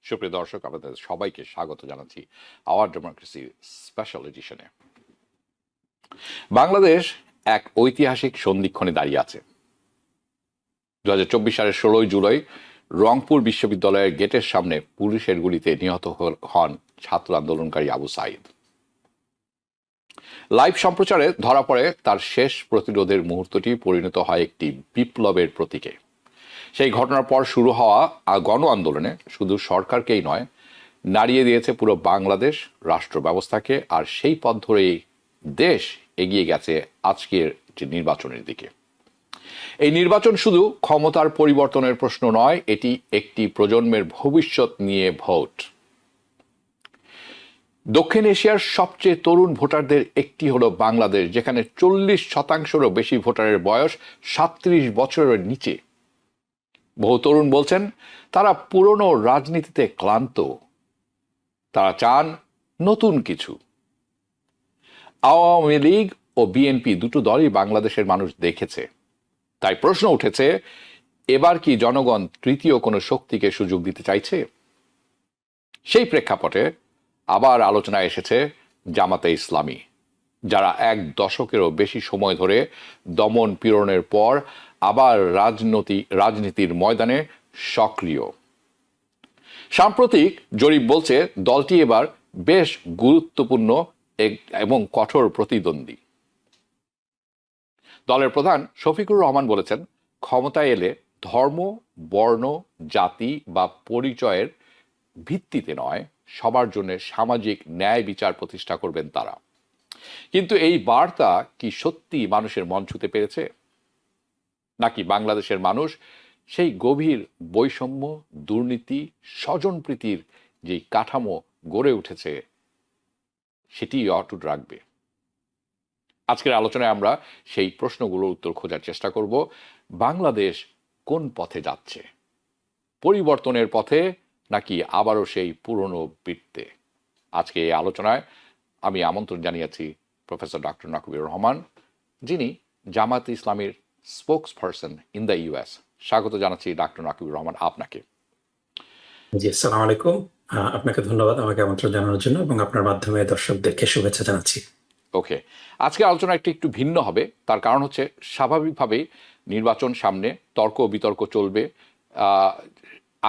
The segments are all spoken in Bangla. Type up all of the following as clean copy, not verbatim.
সুপ্রিয় দর্শক, আপনাদের সবাইকে স্বাগত জানাচ্ছি আওয়ার ডেমোক্রেসি স্পেশাল এডিশনে। বাংলাদেশ এক ঐতিহাসিক সন্ধিক্ষণে দাঁড়িয়ে আছে। 2024 সালের 16 জুলাই রংপুর বিশ্ববিদ্যালয়ের গেটের সামনে পুলিশের গুলিতে নিহত হন ছাত্র আন্দোলনকারী আবু সাইদ। লাইভ সম্প্রচারে ধরা পড়ে তার শেষ প্রতিরোধের মুহূর্তটি পরিণত হয় একটি বিপ্লবের প্রতীকে। সেই ঘটনার পর শুরু হওয়া গণ আন্দোলনে শুধু সরকারকেই নয়, নাড়িয়ে দিয়েছে পুরো বাংলাদেশ রাষ্ট্র ব্যবস্থাকে, আর সেই পথ ধরেই দেশ এগিয়ে গেছে আজকের যে নির্বাচনের দিকে। এই নির্বাচন শুধু ক্ষমতার পরিবর্তনের প্রশ্ন নয়, এটি একটি প্রজন্মের ভবিষ্যৎ নিয়ে ভোট। দক্ষিণ এশিয়ার সবচেয়ে তরুণ ভোটারদের একটি হলো বাংলাদেশ, যেখানে 40%-রও বেশি ভোটারের বয়স 37 বছরের নিচে। বহু তরুণ বলছেন তারা পুরনো রাজনীতিতে ক্লান্ত, তারা চান নতুন কিছু। আওয়ামী লীগ ও বিএনপি দুটো দলই বাংলাদেশের মানুষ দেখেছে, তাই প্রশ্ন উঠেছে, এবার কি জনগণ তৃতীয় কোনো শক্তিকে সুযোগ দিতে চাইছে? সেই প্রেক্ষাপটে আবার আলোচনায় এসেছে জামাতে ইসলামী, যারা এক দশকেরও বেশি সময় ধরে দমন পীড়নের পর আবার রাজনীতির ময়দানে সক্রিয়। সাম্প্রতিক জরিপ বলছে দলটি এবার বেশ গুরুত্বপূর্ণ এবং কঠোর প্রতিদ্বন্দ্বী। দলের প্রধান শফিকুর রহমান বলেছেন, ক্ষমতায় এলে ধর্ম, বর্ণ, জাতি বা পরিচয়ের ভিত্তিতে নয়, সবার জন্য সামাজিক ন্যায় বিচার প্রতিষ্ঠা করবেন তারা। কিন্তু এই বার্তা কি সত্যি মানুষের মন ছুঁতে পেরেছে? নাকি বাংলাদেশের মানুষ সেই গভীর বৈষম্য, দুর্নীতি, স্বজনপ্রীতির যে কাঠামো গড়ে উঠেছে সেটি অটুট রাখবে? আজকের আলোচনায় আমরা সেই প্রশ্নগুলোর উত্তর খোঁজার চেষ্টা করব। বাংলাদেশ কোন পথে যাচ্ছে? পরিবর্তনের পথে নাকি আবারও সেই পুরনো বৃত্তে? আজকে এই আলোচনায় আমি আমন্ত্রণ জানিয়েছি প্রফেসর ডক্টর নাকুবুর রহমান, যিনি জামাত ইসলামীর spokes person in the US. স্বাগত জানাচ্ছি ডক্টর নাকুবুর রহমান আপনাকে। জি, আসসালামু আলাইকুম। আপনাকে ধন্যবাদ আমাকে আমন্ত্রণ জানানোর জন্য, এবং আপনার মাধ্যমে দর্শকদেরকে শুভেচ্ছা জানাচ্ছি। ওকে, আজকে আলোচনা একটু ভিন্ন হবে। তার কারণ হচ্ছে, স্বাভাবিকভাবেই নির্বাচন সামনে, তর্ক বিতর্ক চলবে।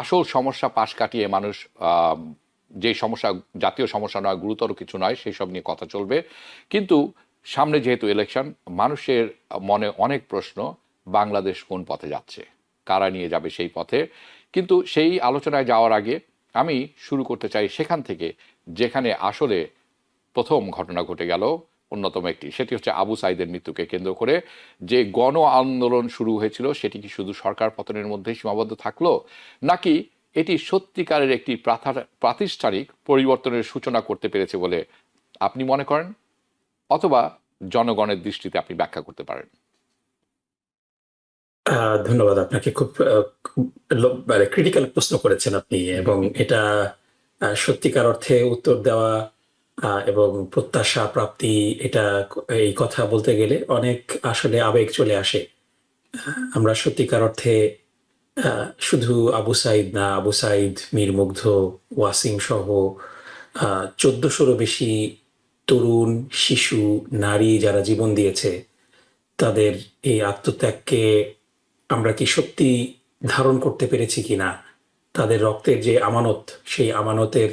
আসল সমস্যা পাশ কাটিয়ে মানুষ যে সমস্যা, জাতীয় সমস্যা নয়, গুরুতর কিছু নয়, সেই সব নিয়ে কথা চলবে। কিন্তু সামনে যেহেতু ইলেকশন, মানুষের মনে অনেক প্রশ্ন, বাংলাদেশ কোন পথে যাচ্ছে, কারা নিয়ে যাবে সেই পথে। কিন্তু সেই আলোচনায় যাওয়ার আগে আমি শুরু করতে চাই সেখান থেকে যেখানে আসলে প্রথম ঘটনা ঘটে গেল, অন্যতম একটি, সেটি হচ্ছে আবু সাইদের মৃত্যুকে কেন্দ্র করে যে গণ আন্দোলন শুরু হয়েছিল, সেটি কি শুধু সরকার পতনের মধ্যেই সীমাবদ্ধ থাকলো, নাকি এটি সত্যিকারের একটি প্রাতিষ্ঠানিক পরিবর্তনের সূচনা করতে পেরেছে বলে আপনি মনে করেন, অথবা জনগণের দৃষ্টিতে আপনি ব্যাখ্যা করতে পারেন? ধন্যবাদ আপনাকে। খুব ক্রিটিক্যাল প্রশ্ন করেছেন আপনি, এবং এটা সত্যিকার অর্থে উত্তর দেওয়া এবং প্রত্যাশা প্রাপ্তি, এটা এই কথা বলতে গেলে অনেক আসলে আবেগ চলে আসে। আমরা সত্যিকার অর্থে শুধু আবু সাইদ না, আবু সাইদ, মীর মুগ্ধ, ওয়াসিম সহ 1400-রও বেশি তরুণ, শিশু, নারী যারা জীবন দিয়েছে, তাদের এই আত্মত্যাগকে আমরা কি সত্যি ধারণ করতে পেরেছি কিনা, তাদের রক্তের যে আমানত, সেই আমানতের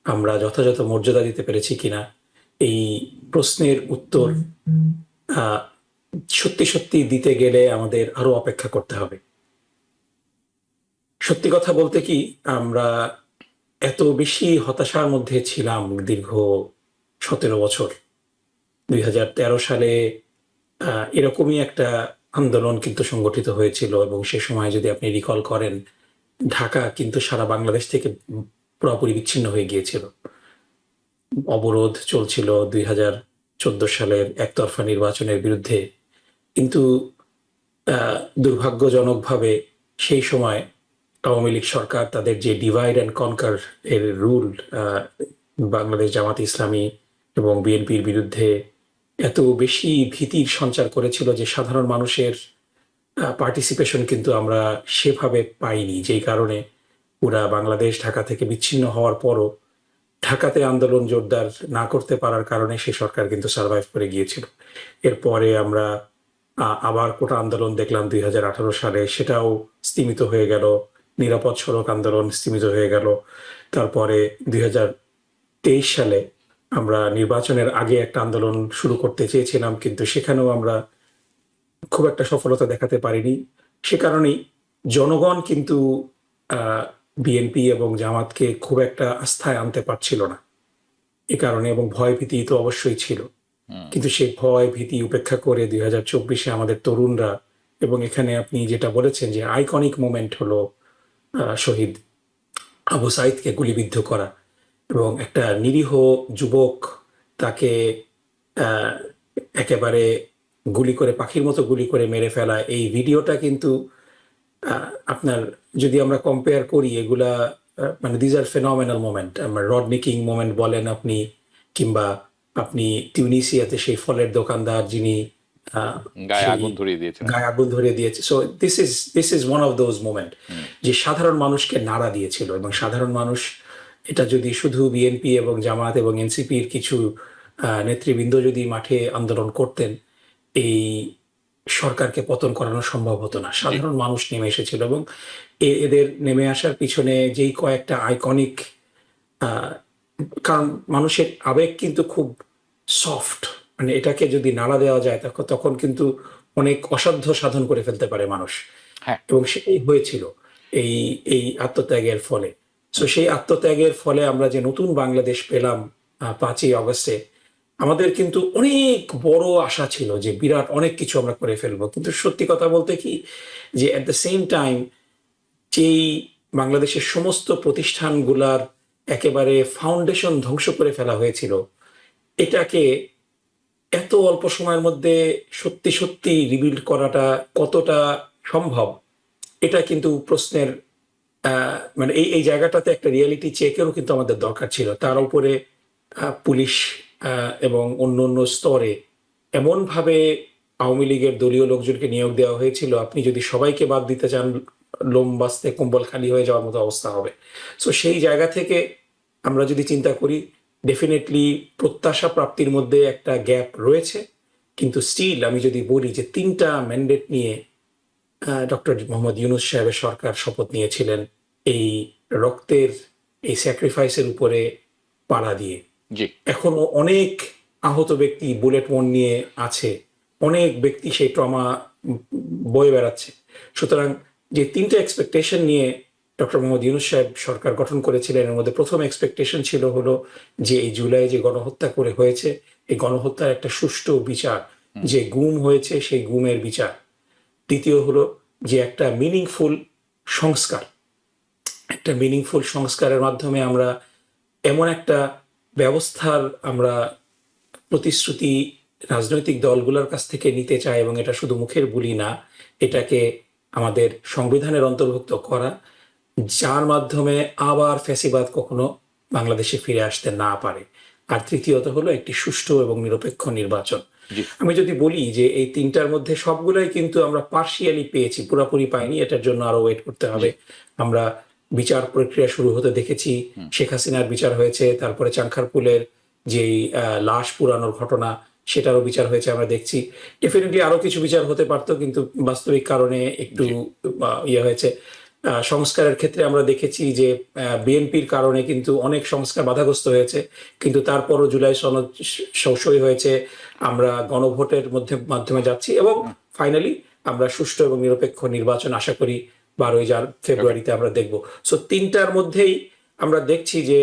আমরা যথাযথ মর্যাদা দিতে পেরেছি কিনা, এই প্রশ্নের উত্তর সত্যি সত্যি দিতে গেলে আমাদের আরো অপেক্ষা করতে হবে। সত্যি কথা বলতে কি, আমরা এত বেশি হতাশার মধ্যে ছিলাম দীর্ঘ 17 বছর। 2013 সালে এরকমই একটা আন্দোলন কিন্তু সংগঠিত হয়েছিল, এবং সে সময় যদি আপনি রিকল করেন, ঢাকা কিন্তু সারা বাংলাদেশ থেকে পুরোপুরি বিচ্ছিন্ন হয়ে গিয়েছিল। অবরোধ চলছিল 2014 সালের একতরফা নির্বাচনের বিরুদ্ধে। কিন্তু দুর্ভাগ্যজনকভাবে সেই সময় আওয়ামী লীগ সরকার তাদের যে ডিভাইড অ্যান্ড কনকার এর রুল বাংলাদেশ জামাত ইসলামী এবং বিএনপির বিরুদ্ধে এত বেশি ভীতির সঞ্চার করেছিল যে সাধারণ মানুষের পার্টিসিপেশন কিন্তু আমরা সেভাবে পাইনি, যেই কারণে পুরা বাংলাদেশ ঢাকা থেকে বিচ্ছিন্ন হওয়ার পরও ঢাকাতে আন্দোলন জোরদার না করতে পারার কারণে সেই সরকার কিন্তু সার্ভাইভ করে গিয়েছিল। এরপরে আমরা আবার কোটা আন্দোলন দেখলাম 2018 সালে, সেটাও স্তিমিত হয়ে গেল। নিরাপদ সড়ক আন্দোলন স্তিমিত হয়ে গেল। তারপরে 2023 সালে আমরা নির্বাচনের আগে একটা আন্দোলন শুরু করতে চেয়েছিলাম, কিন্তু সেখানেও আমরা খুব একটা সফলতা দেখাতে পারিনি। সে কারণেই জনগণ কিন্তু বিএনপি এবং জামাতকে খুব একটা আস্থায় আনতে পারছিল না এ কারণে, এবং ভয় ভীতি তো অবশ্যই ছিল। কিন্তু সেই ভয় ভীতি উপেক্ষা করে 2024-এ আমাদের তরুণরা, এবং এখানে আপনি যেটা বলেছেন যে আইকনিক মোমেন্ট হলো শহীদ আবু সাইদকে গুলিবিদ্ধ করা, এবং একটা নিরীহ যুবক তাকে আহ, একেবারে গুলি করে, পাখির মতো গুলি করে মেরে ফেলা, এই ভিডিওটা কিন্তু আপনার যদি আমরা কম্পেয়ার করি এগুলা মানে দিজ আর ফেনোমেনাল মোমেন্ট। আমার রডনি কিং মোমেন্ট বলেন আপনি, কিংবা আপনি টিউনিসিয়াতে সেই ফলের দোকানদার যিনি গায়ে সেই আগুন ধরিয়ে দিয়েছেন। গায়ে আগুন ধরিয়ে দিয়েছে। So this is one of those moment যে সাধারণ মানুষকে নাড়া দিয়েছিল, এবং সাধারণ মানুষ এটা যদি শুধু বিএনপি এবং জামাত এবং এনসিপির কিছু নেতৃবৃন্দ যদি মাঠে আন্দোলন করতেন, এই সরকারকে পতন করানো সম্ভব হতো না। সাধারণ মানুষ নেমে এসেছিল, এবং এদের নেমে আসার পিছনে যেই কয়েকটা আইকনিক, কারণ মানুষের আবেগ কিন্তু খুব সফট, মানে এটাকে যদি নাড়া দেওয়া যায় তখন কিন্তু অনেক অসাধ্য সাধন করে ফেলতে পারে মানুষ। হ্যাঁ, এবং সেটাই হয়েছিল এই এই আত্মত্যাগের ফলে। সো সেই আত্মত্যাগের ফলে আমরা যে নতুন বাংলাদেশ পেলাম 5ই অগস্টে, আমাদের কিন্তু অনেক বড় আশা ছিল যে বিরাট অনেক কিছু আমরা করে ফেলবো। কিন্তু সত্যি কথা বলতে কি, যে অ্যাট দ্য সেম টাইম যেই বাংলাদেশের সমস্ত প্রতিষ্ঠানগুলার একেবারে ফাউন্ডেশন ধ্বংস করে ফেলা হয়েছিল, এটাকে এত অল্প সময়ের মধ্যে সত্যি সত্যি রিবিল্ড করাটা কতটা সম্ভব, এটা কিন্তু প্রশ্নের মানে এই এই জায়গাটাতে একটা রিয়েলিটি চেকেরও কিন্তু আমাদের দরকার ছিল। তার উপরে পুলিশ এবং অন্য অন্য স্তরে এমনভাবে আওয়ামী লীগের দলীয় লোকজনকে নিয়োগ দেওয়া হয়েছিল, আপনি যদি সবাইকে বাদ দিতে চান লোম বাঁচতে কম্বল খালি হয়ে যাওয়ার মতো অবস্থা হবে। সো সেই জায়গা থেকে আমরা যদি চিন্তা করি, ডেফিনেটলি প্রত্যাশা প্রাপ্তির মধ্যে একটা গ্যাপ রয়েছে। কিন্তু স্টিল আমি যদি বলি যে 3টা ম্যান্ডেট নিয়ে ডক্টর মোহাম্মদ ইউনূস সাহেবের সরকার শপথ নিয়েছিলেন এই রক্তের, এই স্যাক্রিফাইসের উপরে পাড়া দিয়ে। জি, এখনো অনেক আহত ব্যক্তি বুলেট মন নিয়ে আছে, অনেক ব্যক্তি সেই ট্রমা বয়ে বেড়াচ্ছে। সুতরাং যে 3টা এক্সপেকটেশন নিয়ে ডক্টর মোহাম্মদ ইউনূস সাহেব সরকার গঠন করেছিলেন, এর মধ্যে প্রথম এক্সপেকটেশন ছিল হলো যে এই জুলাই যে গণহত্যা করে হয়েছে, এই গণহত্যার একটা সুষ্ঠু বিচার, যে গুম হয়েছে সেই গুমের বিচার। দ্বিতীয় হলো যে একটা মিনিংফুল সংস্কার, একটা মিনিংফুল সংস্কারের মাধ্যমে আমরা এমন একটা ব্যবস্থার আমরা প্রতিশ্রুতি রাজনৈতিক দলগুলোর কাছ থেকে নিতে চাই, এবং এটা শুধু মুখের বুলি না, এটাকে আমাদের সংবিধানের অন্তর্ভুক্ত করা, যার মাধ্যমে আবার ফ্যাসিবাদ কখনো বাংলাদেশে ফিরে আসতে না পারে। আর তৃতীয়ত হলো একটি সুষ্ঠু এবং নিরপেক্ষ নির্বাচন। জি, আমি যদি বলি যে এই 3টার মধ্যে সবগুলোই কিন্তু আমরা পার্শিয়ালি পেয়েছি, পুরোপুরি পাইনি, এটার জন্য আরো ওয়েট করতে হবে। আমরা বিচার প্রক্রিয়া শুরু হতে দেখেছি, শেখ হাসিনার বিচার হয়েছে, তারপরে চাংখারপুলের যেই লাশ পুরানোর ঘটনা সেটারও বিচার হয়েছে আমরা দেখছি। ডেফিনেটলি আরো কিছু বিচার হতে পারতো, কিন্তু বাস্তবিক কারণে একটু ইয়ে হয়েছে। সংস্কারের ক্ষেত্রে আমরা দেখেছি যে বিএনপির কারণে কিন্তু অনেক সংস্কার বাধাগ্রস্ত হয়েছে, কিন্তু তারপরও জুলাই সনদ সই হয়েছে, আমরা গণভোটের মাধ্যমে যাচ্ছি, এবং ফাইনালি আমরা সুষ্ঠু এবং নিরপেক্ষ নির্বাচন আশা করি 12ই ফেব্রুয়ারিতে আমরা দেখব। সো 3টার মধ্যেই আমরা দেখছি যে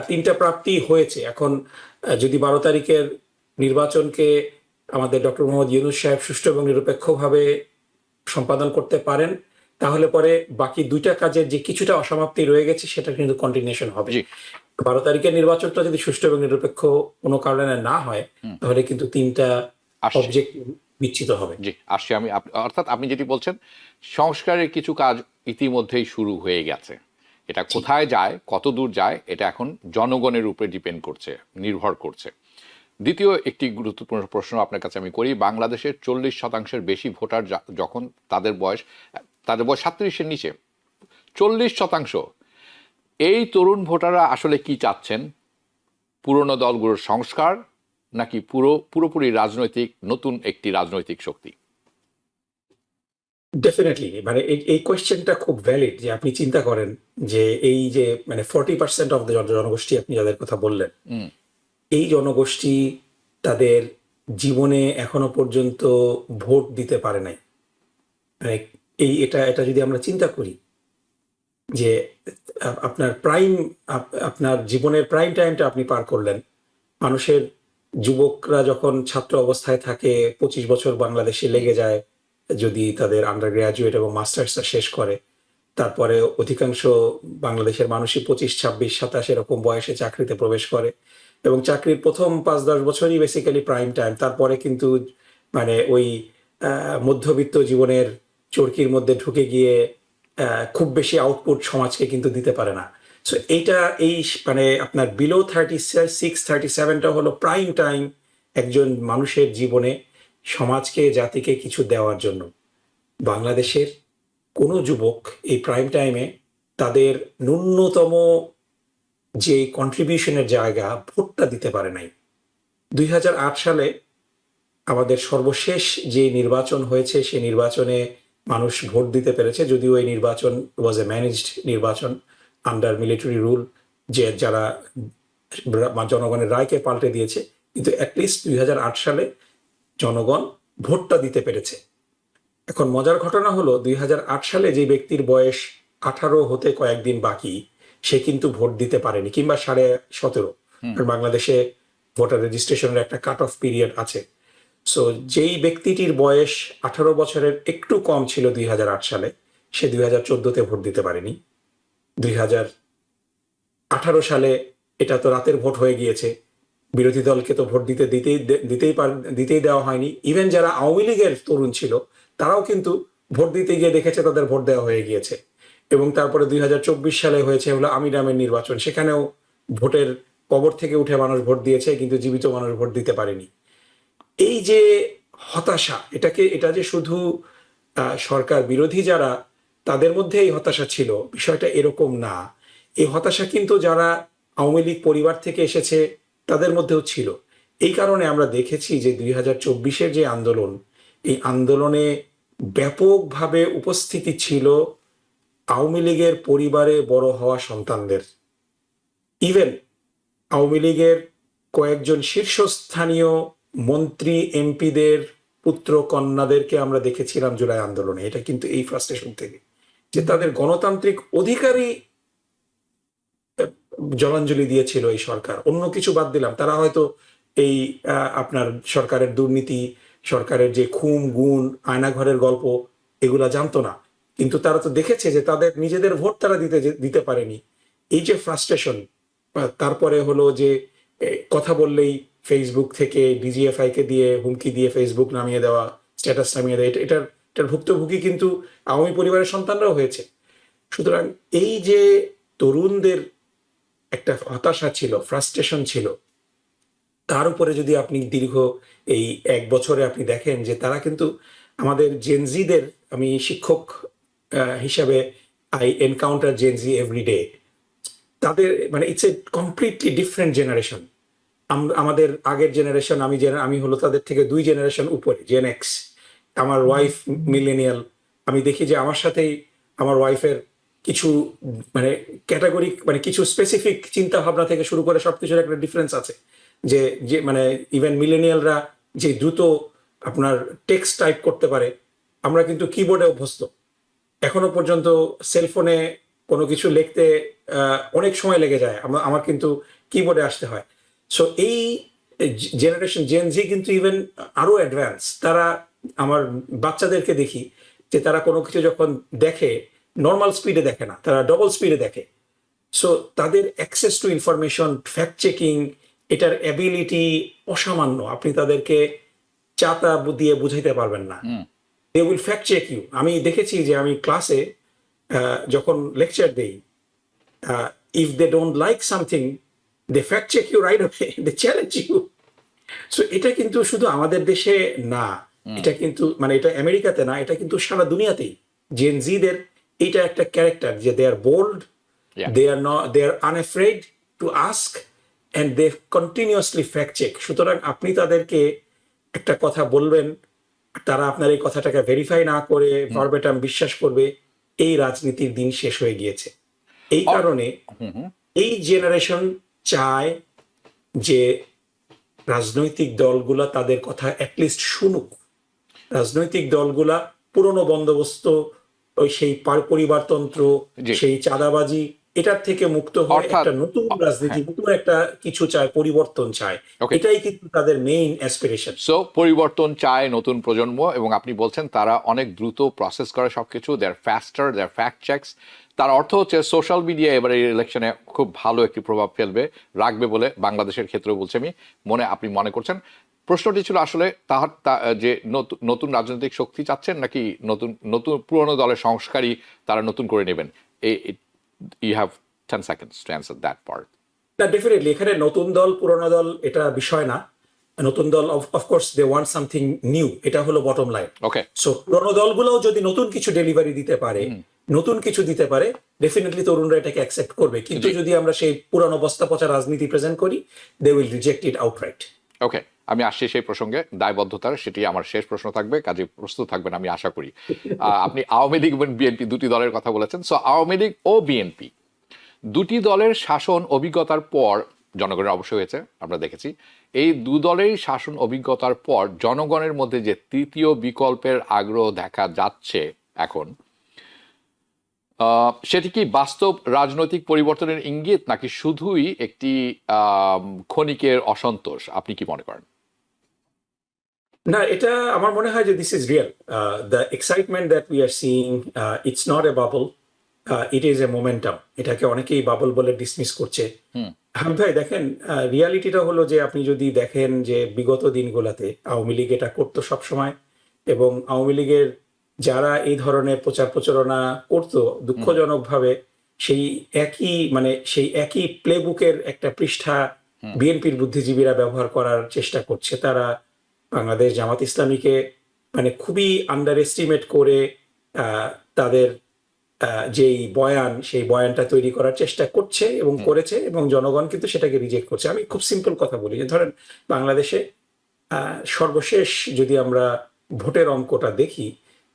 3টা প্রাপ্তি হয়েছে। এখন যদি 12 তারিখের নির্বাচনকে আমাদের ডক্টর মোহাম্মদ ইউনূস সাহেব সুষ্ঠু এবং নিরপেক্ষভাবে সম্পাদন করতে পারেন, তাহলে পরে বাকি 2টা কাজের যে কিছুটা অসমাপ্তি রয়ে গেছে সেটা কিন্তু কন্টিনিউশন হবে। 12 তারিখের নির্বাচনটা যদি সুষ্ঠু এবং নিরপেক্ষ কোনো কারণে না হয়, তাহলে কিন্তু 3টা অবজেক্ট বিচ্ছিত হবে। জি, আসছি আমি। অর্থাৎ আপনি যেটি বলছেন, সংস্কারের কিছু কাজ ইতিমধ্যেই শুরু হয়ে গেছে। এটা কোথায় যায়, কত দূর যায়, এটা এখন জনগণের উপরে ডিপেন্ড করছে, নির্ভর করছে। দ্বিতীয় একটি গুরুত্বপূর্ণ প্রশ্ন আপনার কাছে আমি করি। বাংলাদেশের 40% বেশি ভোটার যখন তাদের বয়স 37-এর নিচে, 40%, এই তরুণ ভোটাররা আসলে কি চাচ্ছেন? পুরনো দলগুলোর সংস্কার নাকি পুরোপুরি রাজনৈতিক নতুন একটি রাজনৈতিক শক্তি? ডেফিনেটলি মানে এই কোয়েশ্চেনটা খুব ভ্যালিড যে আপনি চিন্তা করেন যে এই যে মানে 40% অফ দ্য জনগোষ্ঠী আপনি যাদের কথা বললেন, হুম, এই জনগোষ্ঠী তাদের জীবনে এখনো পর্যন্ত ভোট দিতে পারে নাই। মানে এটা যদি আমরা চিন্তা করি যে আপনার আপনার জীবনের প্রাইম টাইমটা আপনি পার করলেন। মানুষের যুবকরা যখন ছাত্র অবস্থায় থাকে 25 বছর বাংলাদেশে হুম, লেগে যায় যদি তাদের আন্ডার গ্রাজুয়েট এবং মাস্টার্সটা শেষ করে। তারপরে অধিকাংশ বাংলাদেশের মানুষই 25, 26, 27 এরকম বয়সে চাকরিতে প্রবেশ করে এবং চাকরির প্রথম 5-10 বছরই বেসিক্যালি প্রাইম টাইম। তারপরে কিন্তু মানে ওই মধ্যবিত্ত জীবনের চরকির মধ্যে ঢুকে গিয়ে খুব বেশি আউটপুট সমাজকে কিন্তু দিতে পারে না। সো এইটা মানে আপনার বিলো 36-37টা হলো প্রাইম টাইম একজন মানুষের জীবনে সমাজকে জাতিকে কিছু দেওয়ার জন্য। বাংলাদেশের কোনো যুবক এই প্রাইম টাইমে তাদের ন্যূনতম যে কন্ট্রিবিউশনের জায়গা ভোটটা দিতে পারে নাই। 2008 সালে আমাদের সর্বশেষ যে নির্বাচন হয়েছে সেই নির্বাচনে মানুষ ভোট দিতে পেরেছে, যদিও এই নির্বাচন ওয়াজ এ ম্যানেজড নির্বাচন আন্ডার মিলিটারি রুল, যে যারা জনগণের রায়কে পাল্টে দিয়েছে, কিন্তু অ্যাটলিস্ট 2008 সালে জনগণ ভোটটা দিতে পেরেছে। এখন মজার ঘটনা হলো 2008 সালে যে ব্যক্তির বয়স 18 হতে কয়েকদিন বাকি, সে কিন্তু ভোট দিতে পারেনি, কিংবা 17.5। হুম, বাংলাদেশে ভোটার রেজিস্ট্রেশনের একটা কাট অফ পিরিয়ড আছে। সো যেই ব্যক্তিটির বয়স 18 বছরের একটু কম ছিল 2008 সালে, সে 2014-তে ভোট দিতে পারেনি। 2018 সালে এটা তো রাতের ভোট হয়ে গিয়েছে, বিরোধী দলকে তো ভোট দিতেই দেওয়া হয়নি। ইভেন যারা আওয়ামী লীগের তরুণ ছিল তারাও কিন্তু ভোট দিতে গিয়ে দেখেছে তাদের ভোট দেওয়া হয়ে গিয়েছে। এবং তারপরে 2024 সালে হয়েছে হলো আমিরামের নির্বাচন, সেখানেও ভোটের কবর থেকে উঠে মানুষ ভোট দিয়েছে, কিন্তু জীবিত মানুষ ভোট দিতে পারেনি। এই যে হতাশা, এটা যে শুধু সরকার বিরোধী যারা তাদের মধ্যে এই হতাশা ছিল, বিষয়টা এরকম না। এই হতাশা কিন্তু যারা আওয়ামী লীগ পরিবার থেকে এসেছে তাদের মধ্যেও ছিল। এই কারণে আমরা দেখেছি যে 2024-এর যে আন্দোলন, এই আন্দোলনে ব্যাপকভাবে উপস্থিতি ছিল আওয়ামী লীগের পরিবারে বড় হওয়া সন্তানদের। ইভেন আওয়ামী লীগের কয়েকজন শীর্ষস্থানীয় মন্ত্রী এমপিদের পুত্র কন্যাদেরকে আমরা দেখেছিলাম জুলাই আন্দোলনে। এটা কিন্তু এই ফ্রাস্ট্রেশন থেকে যে তাদের গণতান্ত্রিক অধিকারই জলাঞ্জলি দিয়েছিল এই সরকার। অন্য কিছু বাদ দিলাম, তারা হয়তো এই আপনার সরকারের দুর্নীতি, সরকারের যে খুন গুণ আয়নাঘরের গল্প এগুলা জানতো না, কিন্তু তারা তো দেখেছে যে তাদের নিজেদের ভোট তারা দিতে পারেনি। এই যে ফ্রাস্ট্রেশন, তারপরে হলো যে কথা বললেই ফেসবুক থেকে ডিজিএফআই কে দিয়ে হুমকি দিয়ে ফেসবুক নামিয়ে দেওয়া, স্ট্যাটাস নামিয়ে দেওয়া, এটার ভুক্তভোগী কিন্তু আওয়ামী পরিবারের সন্তানরাও হয়েছে। সুতরাং এই যে তরুণদের একটা হতাশা ছিল, ফ্রাস্ট্রেশন ছিল, তার উপরে যদি আপনি দীর্ঘ এই 1 বছরে আপনি দেখেন যে তারা কিন্তু আমাদের জেনজিদের, আমি শিক্ষক হিসাবে আই এনকাউন্টার জেনজি এভরিডে। তাদের মানে it's a completely different generation. আমাদের আগের জেনারেশন, আমি হলো তাদের থেকে 2 জেনারেশন উপরে, জেন এক্স। আমার ওয়াইফ মিলেনিয়াল। আমি দেখি যে আমার সাথেই আমার ওয়াইফের কিছু মানে ক্যাটাগরি, মানে কিছু স্পেসিফিক চিন্তা ভাবনা থেকে শুরু করে সবকিছুর একটা ডিফারেন্স আছে। যে যে মানে ইভেন মিলেনিয়ালরা যে দ্রুত আপনার টেক্সট টাইপ করতে পারে, আমরা কিন্তু কিবোর্ডে অভ্যস্ত। এখনো পর্যন্ত সেলফোনে কোনো কিছু লিখতে অনেক সময় লেগে যায়, আমার কিন্তু কিবোর্ডে আসতে হয়। সো এই জেনারেশন জেন জি কিন্তু ইভেন আরো অ্যাডভান্স। তারা, আমার বাচ্চাদেরকে দেখি যে তারা কোনো কিছু যখন দেখে নর্মাল স্পিডে দেখে না, তারা ডবল স্পিডে দেখে। সো তাদের access to information, fact checking, এটার অ্যাবিলিটি অসামান্য। আপনি তাদেরকে চাতা দিয়ে বুঝাইতে পারবেন না। Hmm, they will fact check you. আমি দেখেছি যে আমি ক্লাসে যখন লেকচার দেই, if they don't like something, they fact check you right away, they challenge you. So এটা কিন্তু শুধু আমাদের দেশে না, হুম। এটা কিন্তু মানে এটা আমেরিকাতে না, এটা কিন্তু সারা দুনিয়াতেই জেনজিদের এটা একটা ক্যারেক্টার যে they R bold, Yeah. they are unafraid to ask and they continuously fact check. সুতরাং আপনি তাদেরকে একটা কথা বলবেন, তারা আপনার এই কথাটাকে ভেরিফাই না করে ভার্বেটাম বিশ্বাস করবে, এই রাজনীতির দিন শেষ হয়ে গিয়েছে। এই Or- কারণে এই জেনারেশন চায় যে রাজনৈতিক দলগুলা তাদের কথা অ্যাটলিস্ট শুনুক। রাজনৈতিক দলগুলা পুরনো বন্দোবস্ত, ওই সেই পরিবারতন্ত্র, জি। সেই চাঁদাবাজি, এটার থেকে মুক্ত হয়ে অর্থাৎ- একটা নতুন রাজনীতি, নতুন একটা কিছু চায়, পরিবর্তন চায়। Okay. এটাই কিন্তু তাদের মেইন অ্যাসপিরেশন। সো পরিবর্তন চায় নতুন প্রজন্ম, এবং আপনি বলছেন তারা অনেক দ্রুত প্রসেস করে সবকিছু, দে আর ফাস্টার, দে আর ফ্যাক্ট চেকস। তার অর্থ হচ্ছে সোশ্যাল মিডিয়া এবারে ইলেকশনে খুব ভালো একটি প্রভাব রাখবে বলে বাংলাদেশের ক্ষেত্রেও বলছে আপনি মনে করছেন। প্রশ্নটি ছিল আসলে যে নতুন রাজনৈতিক শক্তি চাচ্ছেন নাকি নতুন পুরনো দলের সংস্কারই তারা নতুন করে নেবেন। You have 10 seconds to answer that part. না, ডেফিনেটলি এখানে নতুন দল পুরনো দল এটা বিষয় না। নতুন দল of course they want something new, এটা হলো বটম লাইন। ওকে, সো পুরনো দলগুলোও যদি নতুন কিছু ডেলিভারি দিতে পারে, নতুন কিছু দিতে পারে, ডেফিনেটলি তরুণরা এটাকে অ্যাকসেপ্ট করবে। কিন্তু জি। যদি আমরা সেই পুরানো বস্তা পচা রাজনীতি প্রেজেন্ট করি, they will reject it outright. Okay, আমি আসছি সেই প্রসঙ্গে, দায়বদ্ধতার, সেটি আমার শেষ প্রশ্ন থাকবে, কাজে প্রস্তুত থাকবেন আমি আশা করি। আপনি আওয়ামী লীগ এবং বিএনপি দুটি দলের কথা বলেছেন। সো আওয়ামী লীগ ও বিএনপি দুটি দলের শাসন অভিজ্ঞতার পর, জনগণের অবশ্যই হয়েছে, আমরা দেখেছি, এই দু দলেরই শাসন অভিজ্ঞতার পর জনগণের মধ্যে যে তৃতীয় বিকল্পের আগ্রহ দেখা যাচ্ছে এখন, সেটি কি বাস্তব রাজনৈতিক পরিবর্তনের ইঙ্গিত নাকি শুধুই একটি ক্ষণিকের অসন্তোষ? আপনি কি মনে করেন? না, এটা আমার মনে হয় যে this is real. The excitement that we are seeing, it's not a bubble, it is a momentum. এটাকে অনেকেই বাবল বলে ডিসমিস করছে। হ্যাঁ ভাই, দেখেন, রিয়ালিটিটা হলো যে আপনি যদি দেখেন যে বিগত দিনগুলোতে আওয়ামী লীগ এটা করতো সবসময়, এবং আওয়ামী লীগের যারা এই ধরনের প্রচার প্রচারণা করতো, দুঃখজনকভাবে সেই একই প্লেবুকের একটা পৃষ্ঠা বিএনপির বুদ্ধিজীবীরা ব্যবহার করার চেষ্টা করছে। তারা বাংলাদেশ জামাত ইসলামীকে খুবই আন্ডার এস্টিমেট করে তাদের যেই বয়ান, সেই বয়ানটা তৈরি করার চেষ্টা করছে এবং করেছে, এবং জনগণ কিন্তু সেটাকে রিজেক্ট করছে। আমি খুব সিম্পল কথা বলি, যে ধরেন বাংলাদেশে সর্বশেষ যদি আমরা ভোটের অঙ্কটা দেখি,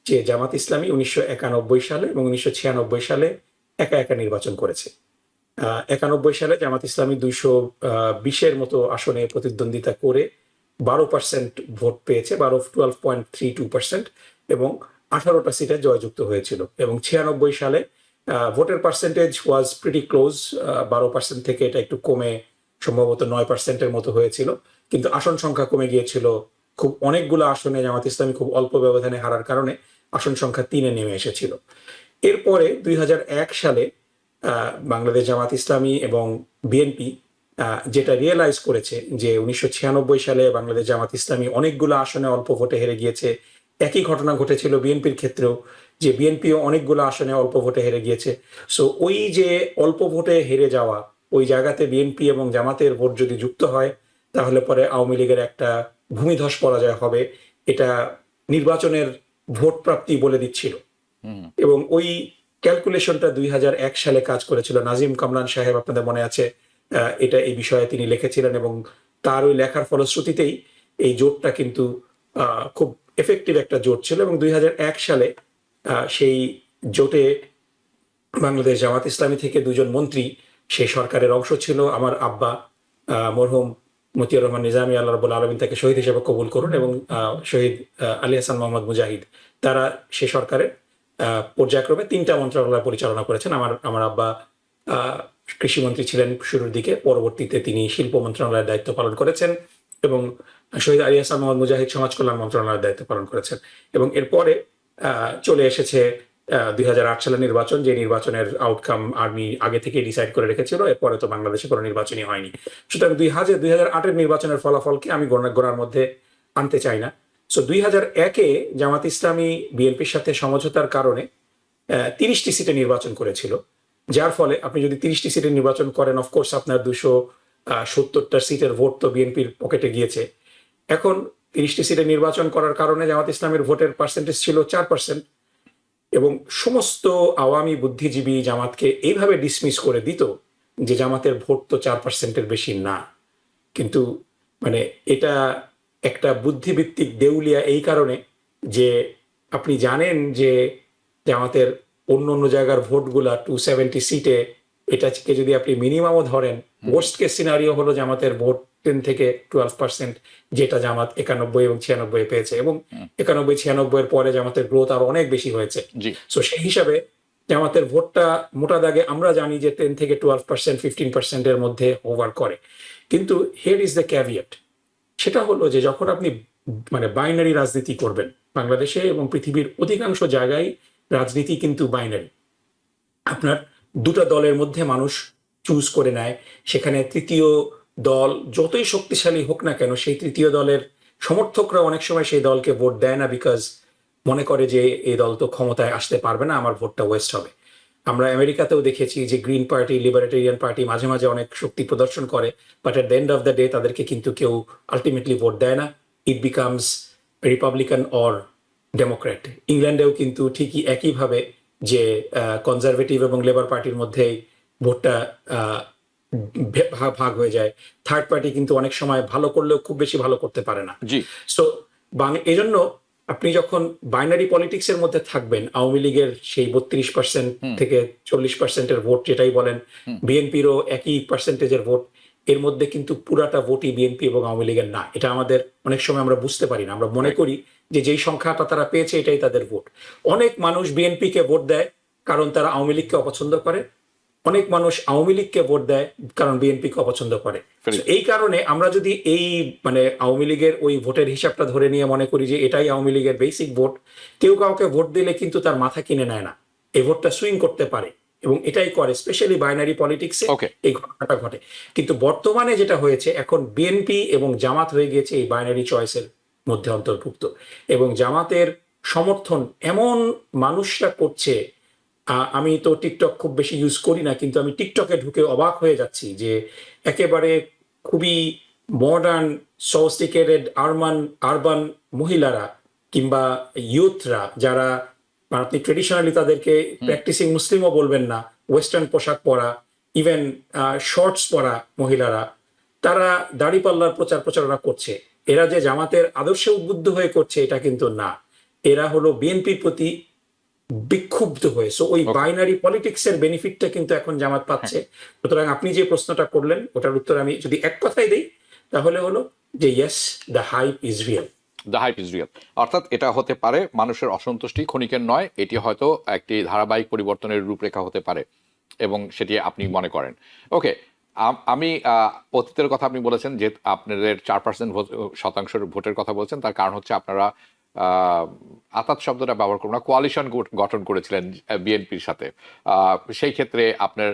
যে জামাত ইসলামী 1991 সালে এবং 1996 সালে একা একা নির্বাচন করেছে। 91 সালে জামাত ইসলামী 220-এর মতো আসনে প্রতিদ্বন্দ্বিতা করে 12% ভোট পেয়েছে, 12.32%, এবং 18টা সিটে জয়যুক্ত হয়েছিল। এবং 96 সালে ভোটের পার্সেন্টেজ ওয়াজ প্রিটি ক্লোজ, 12% থেকে এটা একটু কমে সম্ভবত 9%-এর মতো হয়েছিল, কিন্তু আসন সংখ্যা কমে গিয়েছিল। খুব অনেকগুলো আসনে জামাত ইসলামী খুব অল্প ব্যবধানে হারার কারণে আসন সংখ্যা 3-এ নেমে এসেছিল। এরপরে 2001 সালে বাংলাদেশ জামাত ইসলামী এবং বিএনপি যেটা রিয়েলাইজ করেছে, যে 1996 সালে বাংলাদেশ জামাত ইসলামী অনেকগুলো আসনে অল্প ভোটে হেরে গিয়েছে। একই ঘটনা ঘটেছিল বিএনপির ক্ষেত্রেও, যে বিএনপিও অনেকগুলো আসনে অল্প ভোটে হেরে গিয়েছে। সো ওই যে অল্প ভোটে হেরে যাওয়া, ওই জায়গাতে বিএনপি এবং জামাতের ভোট যদি যুক্ত হয়, তাহলে পরে আওয়ামী লীগের একটা ভূমিধস পরাজয় হবে, এটা নির্বাচনের ভোট প্রাপ্তি বলে দিচ্ছিল। এবং ওই ক্যালকুলেশনটা 2001 সালে কাজ করেছিল নাজিম কামরান সাহেব, আপনাদের মনে আছে, এটা এই বিষয়ে তিনি লিখেছিলেন, এবং তার ওই লেখার ফলশ্রুতিতেই এই জোটটা কিন্তু খুব এফেক্টিভ একটা জোট ছিল। এবং 2001 সালে সেই জোটে বাংলাদেশ জামাত ইসলামী থেকে 2জন মন্ত্রী সেই সরকারের অংশ ছিল। আমার আব্বা মরহুম মতিউর রহমান নিজামী, আল্লাহ রাব্বুল আলামিন তাকে শহীদ হিসেবে কবুল করুন, এবং শহীদ আলী হাসান মোহাম্মদ মুজাহিদ, তারা সে সরকারের পর্যায়ক্রমে 3টা মন্ত্রণালয় পরিচালনা করেছেন। আমার আব্বা কৃষিমন্ত্রী ছিলেন শুরুর দিকে, পরবর্তীতে তিনি শিল্প মন্ত্রণালয়ের দায়িত্ব পালন করেছেন, এবং শহীদ আলী হাসান মোহাম্মদ মুজাহিদ সমাজ কল্যাণ মন্ত্রণালয়ের দায়িত্ব পালন করেছেন। এবং এরপরে চলে এসেছে 2008 সালের নির্বাচন, যে নির্বাচনের আউটকাম আর্মি আগে থেকে ডিসাইড করে রেখেছিল। এরপরে তো বাংলাদেশে কোনো নির্বাচনই হয়নি। সুতরাং 2008-এর নির্বাচনের ফলাফলকে আমি গণনার মধ্যে আনতে চাই না। সো 2001-এ জামাত ইসলামী বিএনপির সাথে সমঝোতার কারণে 30টি সিটে নির্বাচন করেছিল, যার ফলে আপনি যদি 30টি সিটে নির্বাচন করেন, অফকোর্স আপনার 270টা সিটের ভোট তো বিএনপির পকেটে গিয়েছে। এখন 30টি সিটে নির্বাচন করার কারণে জামাত ইসলামের ভোটের পার্সেন্টেজ ছিল 4%, এবং সমস্ত আওয়ামী বুদ্ধিজীবী জামাতকে এইভাবে ডিসমিস করে দিত যে জামাতের ভোট তো 4%-এর বেশি না। কিন্তু মানে এটা একটা বুদ্ধিভিত্তিক দেউলিয়া এই কারণে যে আপনি জানেন যে জামাতের অন্য অন্য জায়গার ভোটগুলা 270 সিটে, এটাকে যদি আপনি মিনিমামও ধরেন, ওয়ার্স্ট কেস সিনারিও হলো জামাতের ভোট 10 থেকে 12%, যেটা জামাত 91 এবং 96 পেয়েছে, এবং 91-96 পরে জামাতের গ্রোথ আরো অনেক বেশি হয়েছে। জি সো সেই হিসাবে জামাতের ভোটটা মোটা দাগে আমরা জানি যে 10 থেকে 12%, 15%-এর মধ্যে ওভার করে। কিন্তু হিয়ার ইজ দ্য ক্যাভিয়েট, সেটা হলো যে যখন আপনি মানে বাইনারি রাজনীতি করবেন, বাংলাদেশে এবং পৃথিবীর অধিকাংশ জায়গায় রাজনীতি কিন্তু বাইনারি। আপনার দুটা দলের মধ্যে মানুষ চুজ করে নেয়, সেখানে তৃতীয় দল যতই শক্তিশালী হোক না কেন, সেই তৃতীয় দলের সমর্থকরা অনেক সময় সেই দলকে ভোট দেয় না, বিকজ মনে করে যে এই দল তো ক্ষমতায় আসতে পারবে না, আমার ভোটটা ওয়েস্ট হবে। আমরা আমেরিকাতেও দেখেছি যে গ্রিন পার্টি, লিবারেটেরিয়ান পার্টি মাঝে মাঝে অনেক শক্তি প্রদর্শন করে, but at the end of the day তাদেরকে কিন্তু কেউ আলটিমেটলি ভোট দেয় না, it becomes Republican or Democrat. ইংল্যান্ডেও কিন্তু ঠিকই একইভাবে যে কনজারভেটিভ এবং লেবার পার্টির মধ্যেই ভোটটা ভাগ হয়ে যায়। থার্ড পার্টি কিন্তু অনেক সময় ভালো করলেও খুব বেশি ভালো করতে পারে না। জি সো এই জন্য আপনি যখন বাইনারি পলিটিক্স এর মধ্যে থাকবেন, আওয়ামী লীগের সেই 32% থেকে 40%-এর ভোট যেটাই বলেন, বিএনপিরও একই পার্সেন্টেজের ভোট, এর মধ্যে কিন্তু পুরাটা ভোটই বিএনপি এবং আওয়ামী লীগের না। এটা আমাদের অনেক সময় আমরা বুঝতে পারি না, আমরা মনে করি যে যেই সংখ্যাটা তারা পেয়েছে এটাই তাদের ভোট। অনেক মানুষ বিএনপি কে ভোট দেয় কারণ তারা আওয়ামী লীগকে অপছন্দ করে, অনেক মানুষ আওয়ামী লীগকে ভোট দেয় কারণ বিএনপি কে অপছন্দ করে। এই কারণে আমরা যদি এই মানে আওয়ামী লীগের ওই ভোটের হিসাবটা ধরে নিয়ে মনে করি যে এটাই আওয়ামী লীগের বেসিক ভোট, কেউ কাউকে ভোট দিলে কিন্তু তার মাথা কিনে নেয় না, এই ভোটটা সুইং করতে পারে, এবং এটাই করে স্পেশালি বাইনারি পলিটিক্সে এই ঘটনাটা ঘটে। কিন্তু বর্তমানে যেটা হয়েছে, এখন বিএনপি এবং জামাত হয়ে গিয়েছে এই বাইনারি চয়েসের মধ্যে অন্তর্ভুক্ত, এবং জামাতের সমর্থন এমন মানুষরা করছে। আমি তো টিকটক খুব বেশি ইউজ করি না, কিন্তু আমি টিকটকে ঢুকে অবাক হয়ে যাচ্ছি যে একেবারে খুবই মডার্ন সফিস্টিকেটেড আরবান মহিলারা কিংবা ইউথরা, যারা আপনি ট্রেডিশনালি তাদেরকে প্র্যাকটিসিং মুসলিমও বলবেন না, ওয়েস্টার্ন পোশাক পরা, ইভেন শর্টস পরা মহিলারা, তারা দাড়িপাল্লার প্রচারণা করছে। এরা যে জামাতের আদর্শে উদ্বুদ্ধ হয়ে করছে এটা কিন্তু না, এরা হলো বিএনপির প্রতি বিক্ষুব্ধ হয়ে। সো ওই বাইনারি পলিটিক্স এর বেনিফিটটা কিন্তু এখন জামাত পাচ্ছে। সুতরাং আপনি যে প্রশ্নটা করলেন ওটার উত্তর আমি যদি এক কথাই দিই তাহলে হলো যে yes, the hype is real. The hype is real, অর্থাৎ এটা হতে পারে মানুষের অসন্তুষ্টি ক্ষণিকের নয়, এটি হয়তো একটি ধারাবাহিক পরিবর্তনের রূপরেখা হতে পারে, এবং সেটি আপনি মনে করেন। ওকে, আমি অতীতের কথা আপনি বলেছেন যে আপনাদের 4% ভোটের কথা বলছেন, তার কারণ হচ্ছে আপনারা আতাত শব্দটা ব্যবহার করবো না, কোয়ালিশন গঠন করেছিলেন বিএনপির সাথে। সেই ক্ষেত্রে আপনার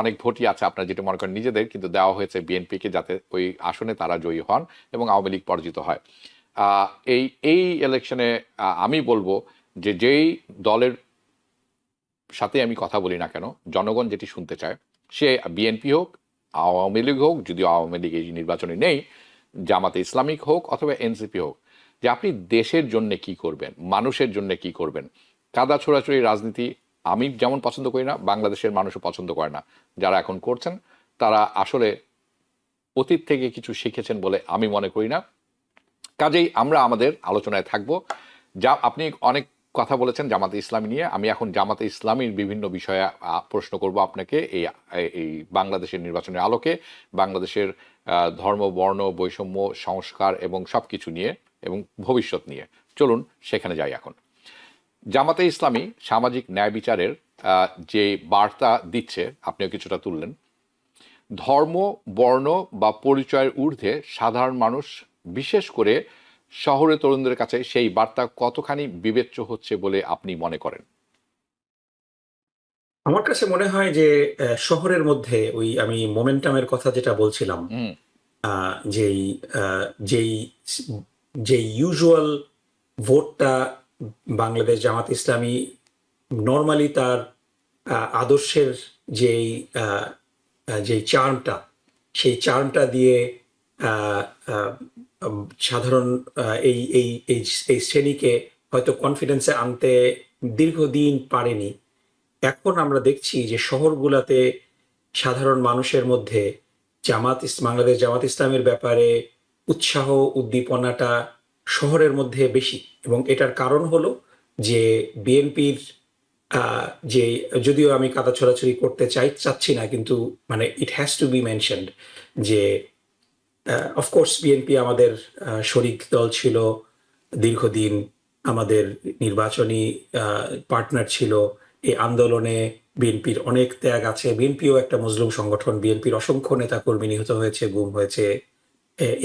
অনেক ভোটই আছে আপনার যেটা মনে করেন নিজেদের, কিন্তু দেওয়া হয়েছে বিএনপিকে যাতে ওই আসনে তারা জয়ী হন এবং আওয়ামী লীগ পরাজিত হয়। এই ইলেকশনে আমি বলবো যে যেই দলের সাথে আমি কথা বলি না কেন, জনগণ যেটি শুনতে চায়, সে বিএনপি হোক, আওয়ামী লীগ হোক, যদিও আওয়ামী লীগ এই নির্বাচনে নেই, জামাতে ইসলামিক হোক অথবা এনসিপি হোক, যে আপনি দেশের জন্য কি করবেন, মানুষের জন্য কি করবেন। কাদা ছোড়াছড়ি রাজনীতি আমি যেমন পছন্দ করি না, বাংলাদেশের মানুষও পছন্দ করে না। যারা এখন করছেন তারা আসলে অতীত থেকে কিছু শিখেছেন বলে আমি মনে করি না। কাজেই আমরা আমাদের আলোচনায় থাকব। যা আপনি অনেক কথা বলেছেন জামাতে ইসলামী নিয়ে, আমি এখন জামাতে ইসলামীর বিভিন্ন বিষয়ে প্রশ্ন করব আপনাকে এই বাংলাদেশের নির্বাচনের আলোকে, বাংলাদেশের ধর্ম বর্ণ বৈষম্য সংস্কার এবং সব কিছু নিয়ে এবং ভবিষ্যৎ নিয়ে। চলুন সেখানে যাই। এখন জামাতে ইসলামী সামাজিক ন্যায় বিচারের যে বার্তা দিচ্ছে, আপনিও কিছুটা তুললেন, ধর্ম বর্ণ বা পরিচয়ের ঊর্ধ্বে সাধারণ মানুষ, বিশেষ করে শহরের তরুণদের কাছে সেই বার্তা কতখানি বিবেচ্য হচ্ছে বলে আপনি মনে করেন? আমার কাছে মনে হয় যে শহরের মধ্যে ওই আমি মোমেন্টামের কথা যেটা বলছিলাম, যেই যেই যে ইউজুয়াল ভোটটা বাংলাদেশ জামাত ইসলামী নর্মালি তার আদর্শের যেই চার্মটা, সেই চার্মটা দিয়ে সাধারণ এই এই এই এই শ্রেণীকে হয়তো কনফিডেন্সে আনতে দীর্ঘদিন পারেনি। এখন আমরা দেখছি যে শহরগুলাতে সাধারণ মানুষের মধ্যে বাংলাদেশ জামাত ইসলামের ব্যাপারে উৎসাহ উদ্দীপনাটা শহরের মধ্যে বেশি, এবং এটার কারণ হলো যে বিএনপির যে, যদিও আমি কাদা ছোড়াছুড়ি করতে চাচ্ছি না, কিন্তু মানে ইট হ্যাজ টু বি মেনশনড যে অফকোর্স বিএনপি আমাদের শরিক দল ছিল দীর্ঘদিন, আমাদের নির্বাচনী পার্টনার ছিল। এই আন্দোলনে বিএনপির অনেক ত্যাগ আছে। বিএনপিও একটা মজলুম সংগঠন, বিএনপির অসংখ্য নেতাকর্মী নিহত হয়েছে, গুম হয়েছে।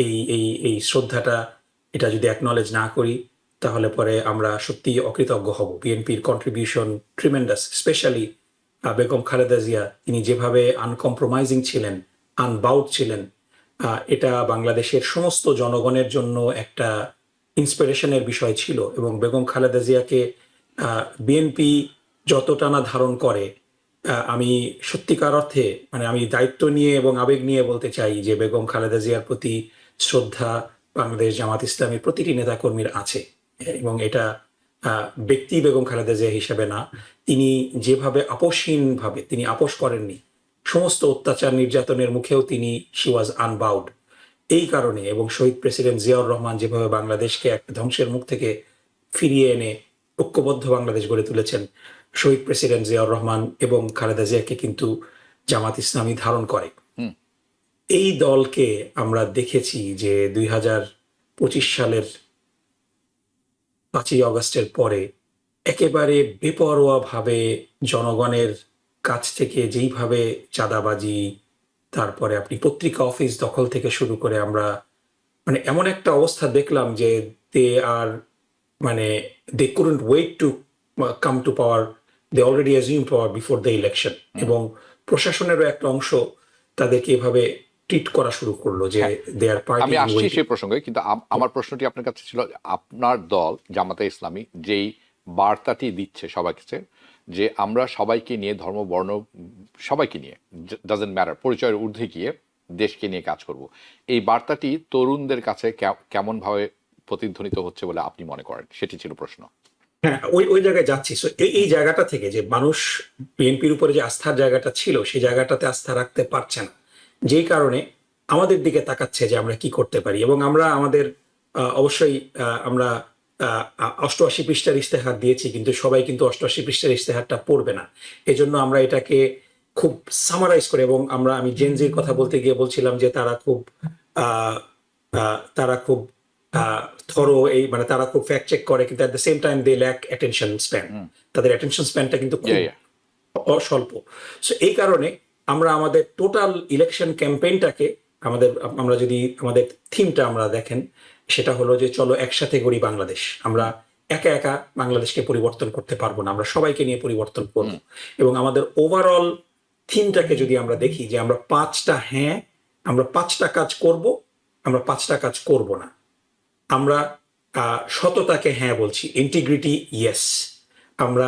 এই এই এই শ্রদ্ধাটা, এটা যদি অ্যাকনলেজ না করি তাহলে পরে আমরা সত্যি অকৃতজ্ঞ হব। বিএনপির contribution tremendous, specially Begum Khaleda Zia, তিনি যেভাবে আনকম্প্রোমাইজিং ছিলেন, আনবাউড ছিলেন, এটা বাংলাদেশের সমস্ত জনগণের জন্য একটা ইন্সপিরেশনের বিষয় ছিল। এবং বেগম খালেদা জিয়াকে বিএনপি যতটা না ধারণ করে, আমি সত্যিকার অর্থে মানে আমি দায়িত্ব নিয়ে এবং আবেগ নিয়ে বলতে চাই যে বেগম খালেদা জিয়ার প্রতি শ্রদ্ধা বাংলাদেশ জামাত ইসলামের প্রতিটি নেতাকর্মীর আছে। এবং এটা ব্যক্তি বেগম খালেদা জিয়া হিসেবে না, তিনি যেভাবে আপোষহীনভাবে তিনি আপোষ করেননি, সমস্ত অত্যাচার নির্যাতনের মুখেও তিনি শি ওয়াজ আনবাউড। এই কারণে, এবং শহীদ প্রেসিডেন্ট জিয়াউর রহমান যেভাবে বাংলাদেশকে একটা ধ্বংসের মুখ থেকে ফিরিয়ে এনে ঐক্যবদ্ধ বাংলাদেশ গড়ে তুলেছেন, শহীদ প্রেসিডেন্ট জিয়াউর রহমান এবং খালেদা জিয়াকে কিন্তু জামাত ইসলামী ধারণ করে। হুম। এই দলকে আমরা দেখেছি যে 2025 সালের 5ই অগস্টের পরে একেবারে বেপরোয়াভাবে জনগণের কাছ থেকে যেইভাবে চাঁদাবাজি, তারপরে আপনি পত্রিকা অফিস দখল থেকে শুরু করে আমরা মানে এমন একটা অবস্থা দেখলাম যে দে আর মানে they couldn't wait to come to power, they already assume power before the election. এবং প্রশাসনেরও একটা অংশ তাদেরকে এভাবে ট্রিট করা শুরু করলো যে হ্যাঁ, দে আর আমি আসছি পার্টি। সেই প্রসঙ্গে, কিন্তু আমার প্রশ্নটি আপনার কাছে ছিল, আপনার দল জামাতে ইসলামী যেই বার্তাটি দিচ্ছে সবাইকে, যে আমরা সবাইকে নিয়ে, ধর্ম বর্ণ সবাইকে নিয়ে, ডাজেন্ট ম্যাটার, পরিচয়ের ঊর্ধ্বে গিয়ে দেশকে নিয়ে কাজ করব, এই বার্তাটি তরুণদের কাছে কেমন ভাবে প্রতিধ্বনিত হচ্ছে বলে আপনি মনে করেন? সেটি ছিল প্রশ্ন। হ্যাঁ, ওই ওই জায়গায় যাচ্ছি। সো এই জায়গাটা থেকে যে মানুষ বিএনপির উপরে যে আস্থার জায়গাটা ছিল, সেই জায়গাটাতে আস্থা রাখতে পারছে না, যেই কারণে আমাদের দিকে তাকাচ্ছে যে আমরা কি করতে পারি। এবং আমরা আমাদের অবশ্যই আমরা 88 পৃষ্ঠার ইস্তেহার দিয়েছি, কিন্তু সবাই কিন্তু 88 পৃষ্ঠার ইস্তেহারটা পড়বে না। এজন্য আমরা এটাকে খুব সামারাইজ করে, এবং আমি জেনজির কথা বলতে গিয়ে বলছিলাম যে তারা খুব থরো, এই মানে তারা খুব ফ্যাক্ট চেক করে, কিন্তু at the same time they lack attention span. তাদের অ্যাটেনশন স্প্যানটা কিন্তু খুব অস্বল্প। সো এই কারণে আমরা আমাদের টোটাল ইলেকশন ক্যাম্পেইনটাকে, আমরা যদি আমাদের থিমটা আমরা দেখেন, সেটা হলো যে চলো একসাথে গড়ি বাংলাদেশ। আমরা একা একা বাংলাদেশকে পরিবর্তন করতে পারবো না, আমরা সবাইকে নিয়ে পরিবর্তন করব। এবং আমাদের ওভারঅল থিমটাকে যদি আমরা দেখি যে আমরা 5টা হ্যাঁ, আমরা 5টা কাজ করব, আমরা 5টা কাজ করব না। আমরা সততাকে হ্যাঁ বলছি, ইন্টিগ্রিটি ইয়েস। আমরা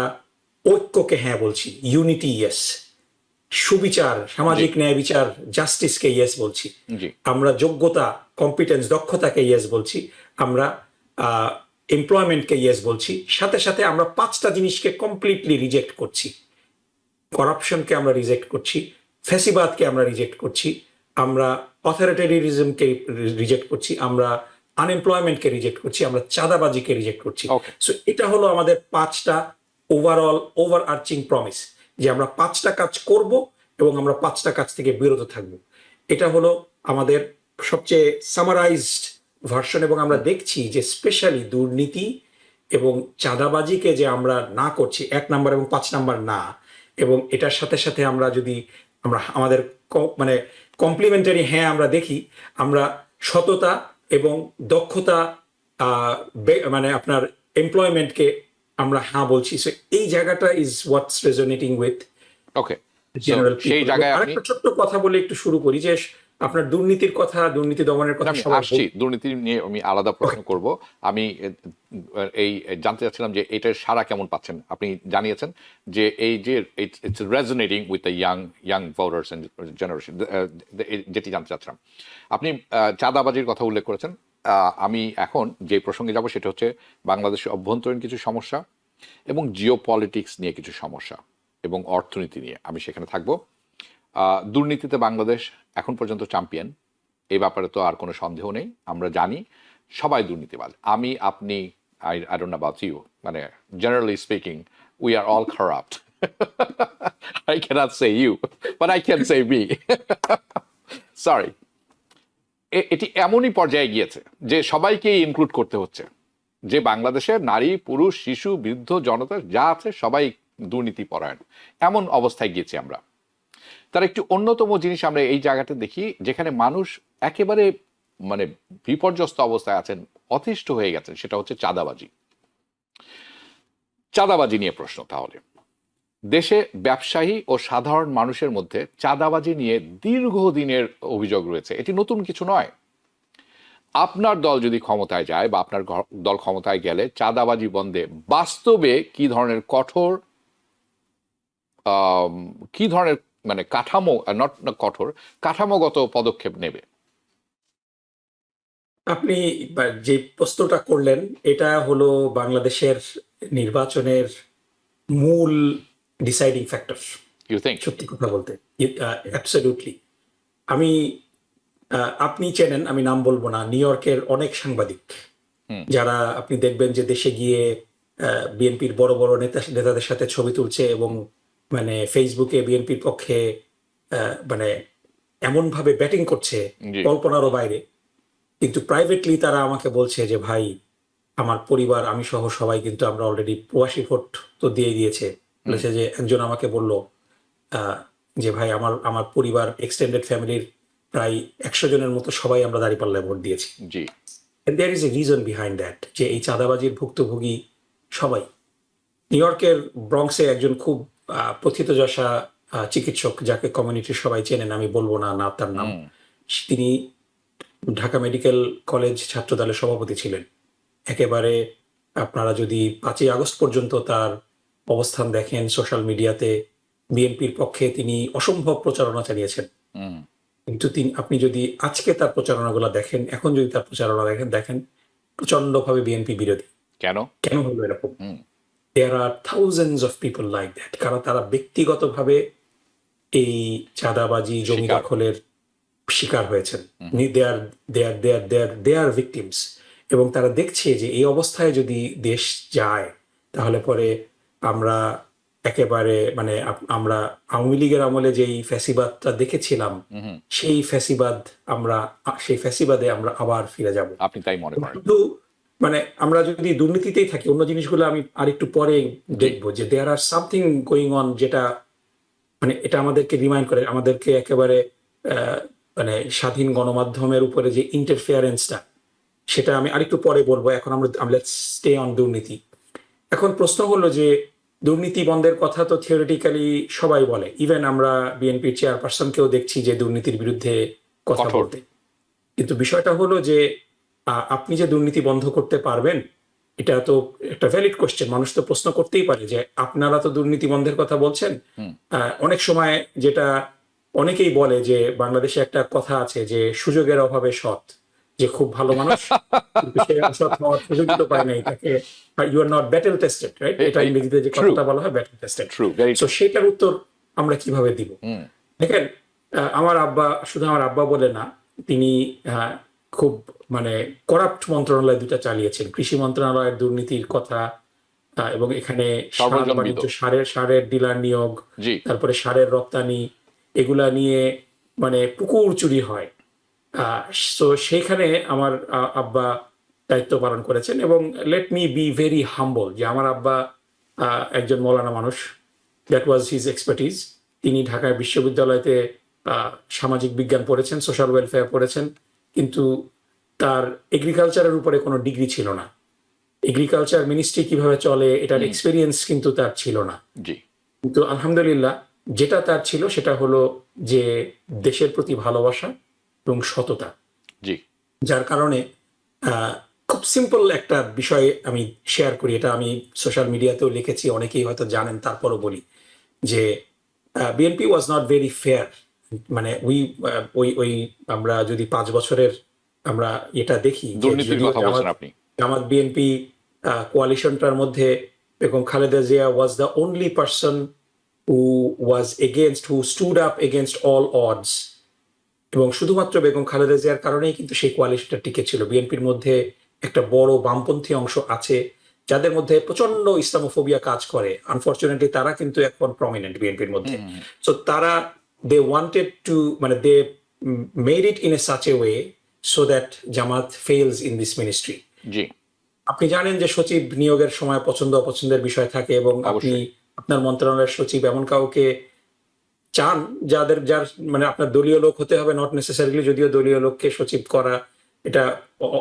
ঐক্যকে হ্যাঁ বলছি, ইউনিটি ইয়েস। সুবিচার, সামাজিক ন্যায় বিচার, জাস্টিসকে ইয়েস বলছি। আমরা যোগ্যতা, কম্পিটেন্স, দক্ষতাকে ইয়েস বলছি। আমরা এমপ্লয়মেন্টকে ইয়েস বলছি। সাথে সাথে আমরা 5টা জিনিসকে কমপ্লিটলি রিজেক্ট করছি। করাপশনকে আমরা রিজেক্ট করছি, ফ্যাসিবাদকে আমরা রিজেক্ট করছি, আমরা অথরিটেরিজমকে রিজেক্ট করছি, আমরা আনএমপ্লয়মেন্টকে রিজেক্ট করছি, আমরা চাঁদাবাজিকে রিজেক্ট করছি। সো এটা হলো আমাদের 5টা ওভারঅল ওভার আর্চিং প্রমিস, যে আমরা 5টা কাজ করব এবং আমরা 5টা কাজ থেকে বিরত থাকব। এটা হলো আমাদের সবচেয়ে সামারাইজড ভার্সন। এবং আমরা দেখছি যে স্পেশালি দুর্নীতি এবং চাঁদাবাজিকে যে আমরা না করছি, 1 নাম্বার এবং 5 নাম্বার না, এবং এটার সাথে সাথে আমরা যদি আমাদের মানে কমপ্লিমেন্টারি হ্যাঁ আমরা দেখি, আমরা সততা এবং দক্ষতা, মানে আপনার এমপ্লয়মেন্টকে আমরা হ্যাঁ বলছি। সো এই জায়গাটা is what's resonating with general people. আরেকটা ছোট্ট কথা বলে একটু শুরু করি, যে আপনার দুর্নীতির কথা, দুর্নীতি দমনের কথা আসছি, দুর্নীতি নিয়ে আমি আলাদা প্রশ্ন করব। আমি এই জানতে চাচ্ছিলাম যে এটার সাড়া কেমন পাচ্ছেন। আপনি জানিয়েছেন যে এই যে it's resonating with the young voters and generation, যেটি জানতে চাচ্ছিলাম। আপনি চাঁদাবাজির কথা উল্লেখ করেছেন। আমি এখন যে প্রসঙ্গে যাব সেটা হচ্ছে বাংলাদেশের অভ্যন্তরীণ কিছু সমস্যা এবং জিও পলিটিক্স নিয়ে কিছু সমস্যা এবং অর্থনীতি নিয়ে আমি সেখানে থাকবো। দুর্নীতিতে বাংলাদেশ এখন পর্যন্ত চ্যাম্পিয়ন, এই ব্যাপারে তো আর কোনো সন্দেহ নেই। আমরা জানি সবাই দুর্নীতিবাজ, আমি আপনি, I don't know about you, মানে generally speaking we are all corrupt. I cannot say you, but I can say me. Sorry. এটি এমনই পর্যায়ে গিয়েছে যে সবাইকেই ইনক্লুড করতে হচ্ছে, যে বাংলাদেশের নারী পুরুষ শিশু বৃদ্ধ জনতা যা আছে সবাই দুর্নীতি পরায়ণ, এমন অবস্থায় গিয়েছি আমরা। তার একটি অন্যতম জিনিস আমরা এই জায়গাটা দেখি যেখানে মানুষ একেবারে মানে বিপর্যস্ত অবস্থায় আছেন, অতিষ্ঠ হয়ে গেছেন, সেটা হচ্ছে চাঁদাবাজি। চাঁদাবাজি নিয়ে প্রশ্ন, তাহলে দেশে ব্যবসায়ী ও সাধারণ মানুষের মধ্যে চাঁদাবাজি নিয়ে দীর্ঘদিনের অভিযোগ রয়েছে, এটি নতুন কিছু নয়। আপনার দল যদি ক্ষমতায় যায় বা আপনার দল ক্ষমতায় গেলে চাঁদাবাজি বন্ধে বাস্তবে কি ধরনের কঠোর কি ধরনের মানে কাঠামোগত পদক্ষেপ নেবে? আপনি যে প্রশ্নটা করলেন এটা হলো বাংলাদেশের নির্বাচনের মূল ডিসাইডিং ফ্যাক্টর। You think? সত্যি কথা বলতে অ্যাবসলিউটলি। আমি আপনি চেনেন, আমি নাম বলবো না, নিউ ইয়র্কের অনেক সাংবাদিক যারা আপনি দেখবেন যে দেশে গিয়ে বিএনপির বড় বড় নেতাদের সাথে ছবি তুলছে এবং মানে ফেসবুকে বিএনপির পক্ষে মানে এমন ভাবে ব্যাটিং করছে কল্পনারও বাইরে, কিন্তু প্রাইভেটলি তারা আমাকে বলছে যে ভাই আমার পরিবার আমি সহ সবাই কিন্তু আমরা অলরেডি প্রবাসী ভোট তো দিয়ে দিয়েছে। বলেছে যে একজন আমাকে বলল যে ভাই আমার পরিবার এক্সটেন্ডেড ফ্যামিলির প্রায় 100 জনের মতো সবাই আমরা দাঁড়িপাল্লায় ভোট দিয়েছি। জি, there is a reason behind that, যে এই চাঁদাবাজির ভুক্তভোগী সবাই। নিউ ইয়র্কের ব্রঙ্কসে একজন খুব প্রথিতযশা চিকিৎসক যাকে কমিউনিটির সবাই চেনেন, আমি বলবো না তার নাম, তিনি ঢাকা মেডিকেল কলেজ ছাত্র দলের সভাপতি ছিলেন। একেবারে আপনারা যদি 5ই আগস্ট পর্যন্ত তার অবস্থান দেখেন সোশ্যাল মিডিয়াতে, বিএনপির পক্ষে তিনি অসম্ভব প্রচারণা চালিয়েছেন। কিন্তু আপনি যদি আজকে তার প্রচারণাগুলো দেখেন, এখন যদি তার প্রচারণা দেখেন প্রচন্ডভাবে বিএনপি বিরোধী। কেন হলো এরকম? There are thousands of people like that, কারণ তারা ব্যক্তিগতভাবে এই চাঁদাবাজি জমি দখলের শিকার হয়েছেন। they are victims, এবং তারা দেখছে যে এই অবস্থায় যদি দেশ যায় তাহলে পরে আমরা একেবারে মানে আমরা আওয়ামী লীগের আমলে যেই ফ্যাসিবাদটা দেখেছিলাম সেই ফ্যাসিবাদে আমরা আবার ফিরে যাব। আপনি তাই মনে করেন? কিন্তু মানে আমরা যদি দুর্নীতিতেই থাকি, অন্য জিনিসগুলো আমি আরেকটু পরে দেখবো যে দেয়ার আর সামথিং গোয়িং অন, যেটা মানে এটা আমাদেরকে রিমাইন্ড করে, আমাদেরকে একেবারে মানে স্বাধীন গণমাধ্যমের উপরে যে ইন্টারফিয়ারেন্সটা, সেটা আমি আরেকটু পরে বলবো। এখন আমরা লেটস স্টে অন দুর্নীতি। এখন প্রশ্ন হলো যে দুর্নীতি বন্ধের কথা তো থিওরিটিক্যালি সবাই বলে, ইভেন আমরা বিএনপির চেয়ারপারসনকেও দেখছি যে দুর্নীতির বিরুদ্ধে কথা বলতে। কিন্তু বিষয়টা হলো যে আপনি যে দুর্নীতি বন্ধ করতে পারবেন, এটা তো একটা ভ্যালিড কোশ্চেন, মানুষ তো প্রশ্ন করতেই পারে যে আপনারা তো দুর্নীতি বন্ধের কথা বলছেন। অনেক সময় যেটা অনেকেই বলে যে বাংলাদেশে একটা কথা আছে যে সুযোগের অভাবে সৎ, যে খুব ভালো মানুষ কিন্তু সে অসৎ হওয়ার সুযোগ তো পায় নাই, তাকে you are not battle tested, right? এটা ইংরেজিতে যে কথাটা বলা হয় ব্যাটেল টেস্টেড। সো সেটার উত্তর আমরা কিভাবে দিব? দেখেন, আমার আব্বা বলে না, তিনি খুব মানে করাপ্ট মন্ত্রণালয় দুটা চালিয়েছেন, কৃষি মন্ত্রণালয়ের দুর্নীতির কথা, এবং এখানে সারের ডিলার নিয়োগ, তারপরে সারের রপ্তানি, এগুলা নিয়ে মানে পুকুর চুরি হয়। তো সেইখানে আমার আব্বা দায়িত্ব পালন করেছেন, এবং লেট মি বি ভেরি হাম্বল যে আমার আব্বা একজন মৌলানা মানুষ, দ্যাট ওয়াজ হিজ এক্সপার্টিজ। তিনি ঢাকা বিশ্ববিদ্যালয়তে সামাজিক বিজ্ঞান পড়েছেন, সোশ্যাল ওয়েলফেয়ার পড়েছেন, কিন্তু তার এগ্রিকালচারের উপরে কোনো ডিগ্রি ছিল না। এগ্রিকালচার মিনিস্ট্রি কিভাবে চলে এটার এক্সপিরিয়েন্স কিন্তু তার ছিল না। কিন্তু আলহামদুলিল্লাহ যেটা তার ছিল সেটা হলো যে দেশের প্রতি ভালোবাসা এবং সততা, যার কারণে খুব সিম্পল একটা বিষয় আমি শেয়ার করি, এটা আমি সোশ্যাল মিডিয়াতেও লিখেছি, অনেকেই হয়তো জানেন, তারপরও বলি যে BNP was not very fair. মানে ওই আমরা যদি 5 বছরের আমরা এটা দেখি, দুর্নীতির কথা বলছেন আপনি, জামাত বিএনপি কোয়ালিশনটার মধ্যে Begum Khaleda Zia was the only person who stood up against all odds. এবং শুধুমাত্র বেগম খালেদা জিয়ার কারণেই কিন্তু সেই কোয়ালিশনটা টিকে ছিল। বিএনপির মধ্যে একটা বড় বামপন্থী অংশ আছে যাদের মধ্যে প্রচন্ড ইসলামোফোবিয়া কাজ করে, আনফরচুনেটলি তারা কিন্তু এখন প্রমিনেন্ট বিএনপির মধ্যে। সো তারা দে ওয়ান্টেড টু, মানে they made it in a such a way so that Jamaat falls in this ministry. জি, আপনি জানেন যে সচিব নিয়োগের সময় পছন্দ অপছন্দের বিষয় থাকে, এবং আপনি আপনার মন্ত্রণালয়ের সচিব এমন কাউকে চান যার মানে আপনার দলীয় লোক হতে হবে, নট নেসেসারিলি, যদিও দলীয় লোককে সচিব করা এটা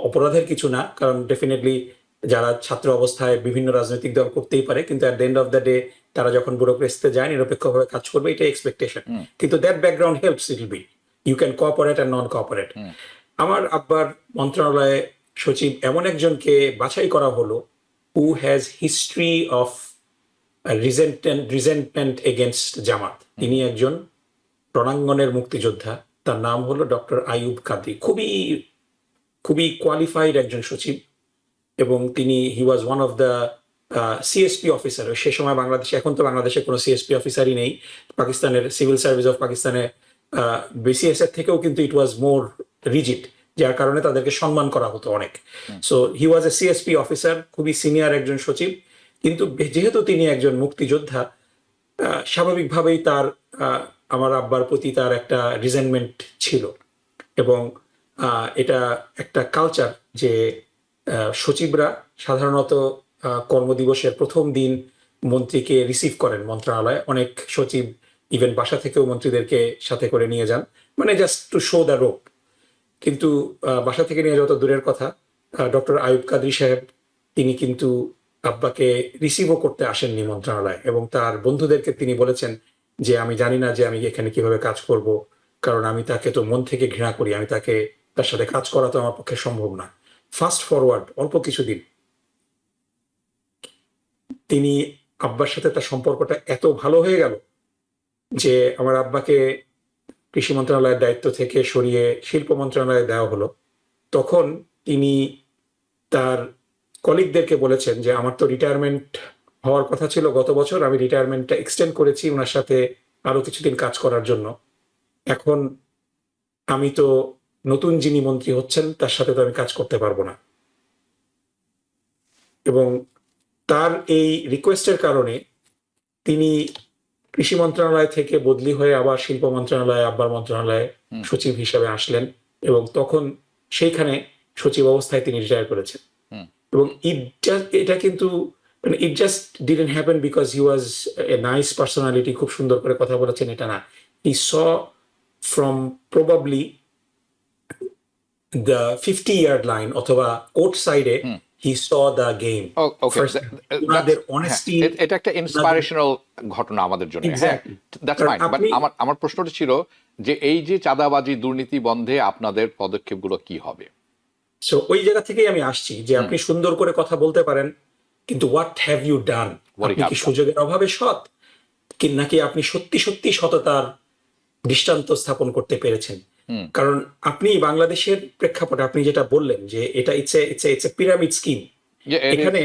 অপরাধের কিছু না, কারণ ডেফিনেটলি যারা ছাত্র অবস্থায় বিভিন্ন রাজনৈতিক দল করতেই পারে, কিন্তু at the end of the day তারা যখন ব্যুরোক্রেসিতে যায় নিরপেক্ষভাবে কাজ করবে, এটা এক্সপেকটেশন। কিন্তু that background helps it be, you can cooperate and non cooperate. আমার আব্বার মন্ত্রণালয়ে সচিব এমন একজনকে বাছাই করা হলো who has history of resentment against Jamaat. তিনি একজন রণাঙ্গনের মুক্তিযোদ্ধা, তার নাম হলো ডক্টর আইয়ুব কাদরি। খুবই কোয়ালিফাইড একজন সচিব, এবং তিনি he was one of the CSP officer সে সময় বাংলাদেশে। এখন তো বাংলাদেশে কোনো সিএসপি অফিসারই নেই, পাকিস্তানের সিভিল সার্ভিস অফ পাকিস্তানে বিসিএস এর থেকেও কিন্তু ইট ওয়াজ মোর রিজিড, যার কারণে তাদেরকে সম্মান করা হতো অনেক। So he was A CSP officer, খুবই সিনিয়র একজন সচিব। কিন্তু যেহেতু তিনি একজন মুক্তিযোদ্ধা, স্বাভাবিকভাবেই তার আমার আব্বার প্রতি তার একটা রিজেন্টমেন্ট ছিল। এবং এটা একটা কালচার যে সচিবরা সাধারণত কর্মদিবসের প্রথম দিন মন্ত্রীকে রিসিভ করেন মন্ত্রণালয়ে। অনেক সচিব ইভেন বাসা থেকেও মন্ত্রীদেরকে সাথে করে নিয়ে যান, মানে just to show the rope. কিন্তু বাসা থেকে নিয়ে যাওয়া তো দূরের কথা, ডক্টর আইয়ুব কাদরি সাহেব তিনি কিন্তু আব্বাকে রিসিভও করতে আসেননি মন্ত্রণালয়ে, এবং তার বন্ধুদেরকে তিনি বলেছেন যে আমি জানি না যে আমি এখানে কিভাবে কাজ করব, কারণ আমি তাকে তো মন থেকে ঘৃণা করি, আমি তার সাথে কাজ করা তো আমার পক্ষে সম্ভব না। ফাস্ট ফরওয়ার্ড অল্প কিছুদিন, তিনি আব্বার সাথে তার সম্পর্কটা এত ভালো হয়ে গেল যে আমার আব্বাকে কৃষি মন্ত্রণালয়ের দায়িত্ব থেকে সরিয়ে শিল্প মন্ত্রণালয়ে দেওয়া হলো। তখন তিনি তার কলিগদেরকে বলেছেন যে আমার তো রিটায়ারমেন্ট হওয়ার কথা ছিল গত বছর, আমি রিটায়ারমেন্টটা এক্সটেন্ড করেছি ওনার সাথে আরো কিছুদিন কাজ করার জন্য। এখন আমি তো নতুন যিনি মন্ত্রী হচ্ছেন তার সাথে তো আমি কাজ করতে পারবো না। এবং তার এই রিকোয়েস্টের কারণে তিনি কৃষি মন্ত্রণালয় থেকে বদলি হয়ে আবার শিল্প মন্ত্রণালয়, আব্বার মন্ত্রণালয়ে সচিব হিসাবে আসলেন, এবং তখন সেইখানে সচিব অবস্থায় তিনি রিটায়ার করেছেন। এবং এটা কিন্তু মানে it just didn't happen because he was a nice personality, খুব সুন্দর করে কথা বলেছেন, এটা না। He saw from probably the 50-yard line অথবা কোর্ট সাইডে, হি স দ্য গেম। ওনাদের অনেস্টি, এটা একটা ইন্সপিরেশনাল ঘটনা আমাদের জন্য। হ্যাঁ, দ্যাটস ফাইন। বাট আমার প্রশ্নটা ছিল যে এই যে চাঁদাবাজি দুর্নীতি বন্ধে আপনাদের পদক্ষেপগুলো কি হবে? সো ওই জায়গা থেকেই আমি আসছি যে আপনি সুন্দর করে কথা বলতে পারেন, কিন্তু হোয়াট হ্যাভ ইউ ডান? আপনি কি সুযোগের অভাবে সৎ, নাকি আপনি সত্যি সত্যি সততার দৃষ্টান্ত স্থাপন করতে পেরেছেন? কারণ আপনি বাংলাদেশের প্রেক্ষাপটে আপনি যেটা বললেন যে এটা ইটস এ পিরামিড স্কিম। এখানে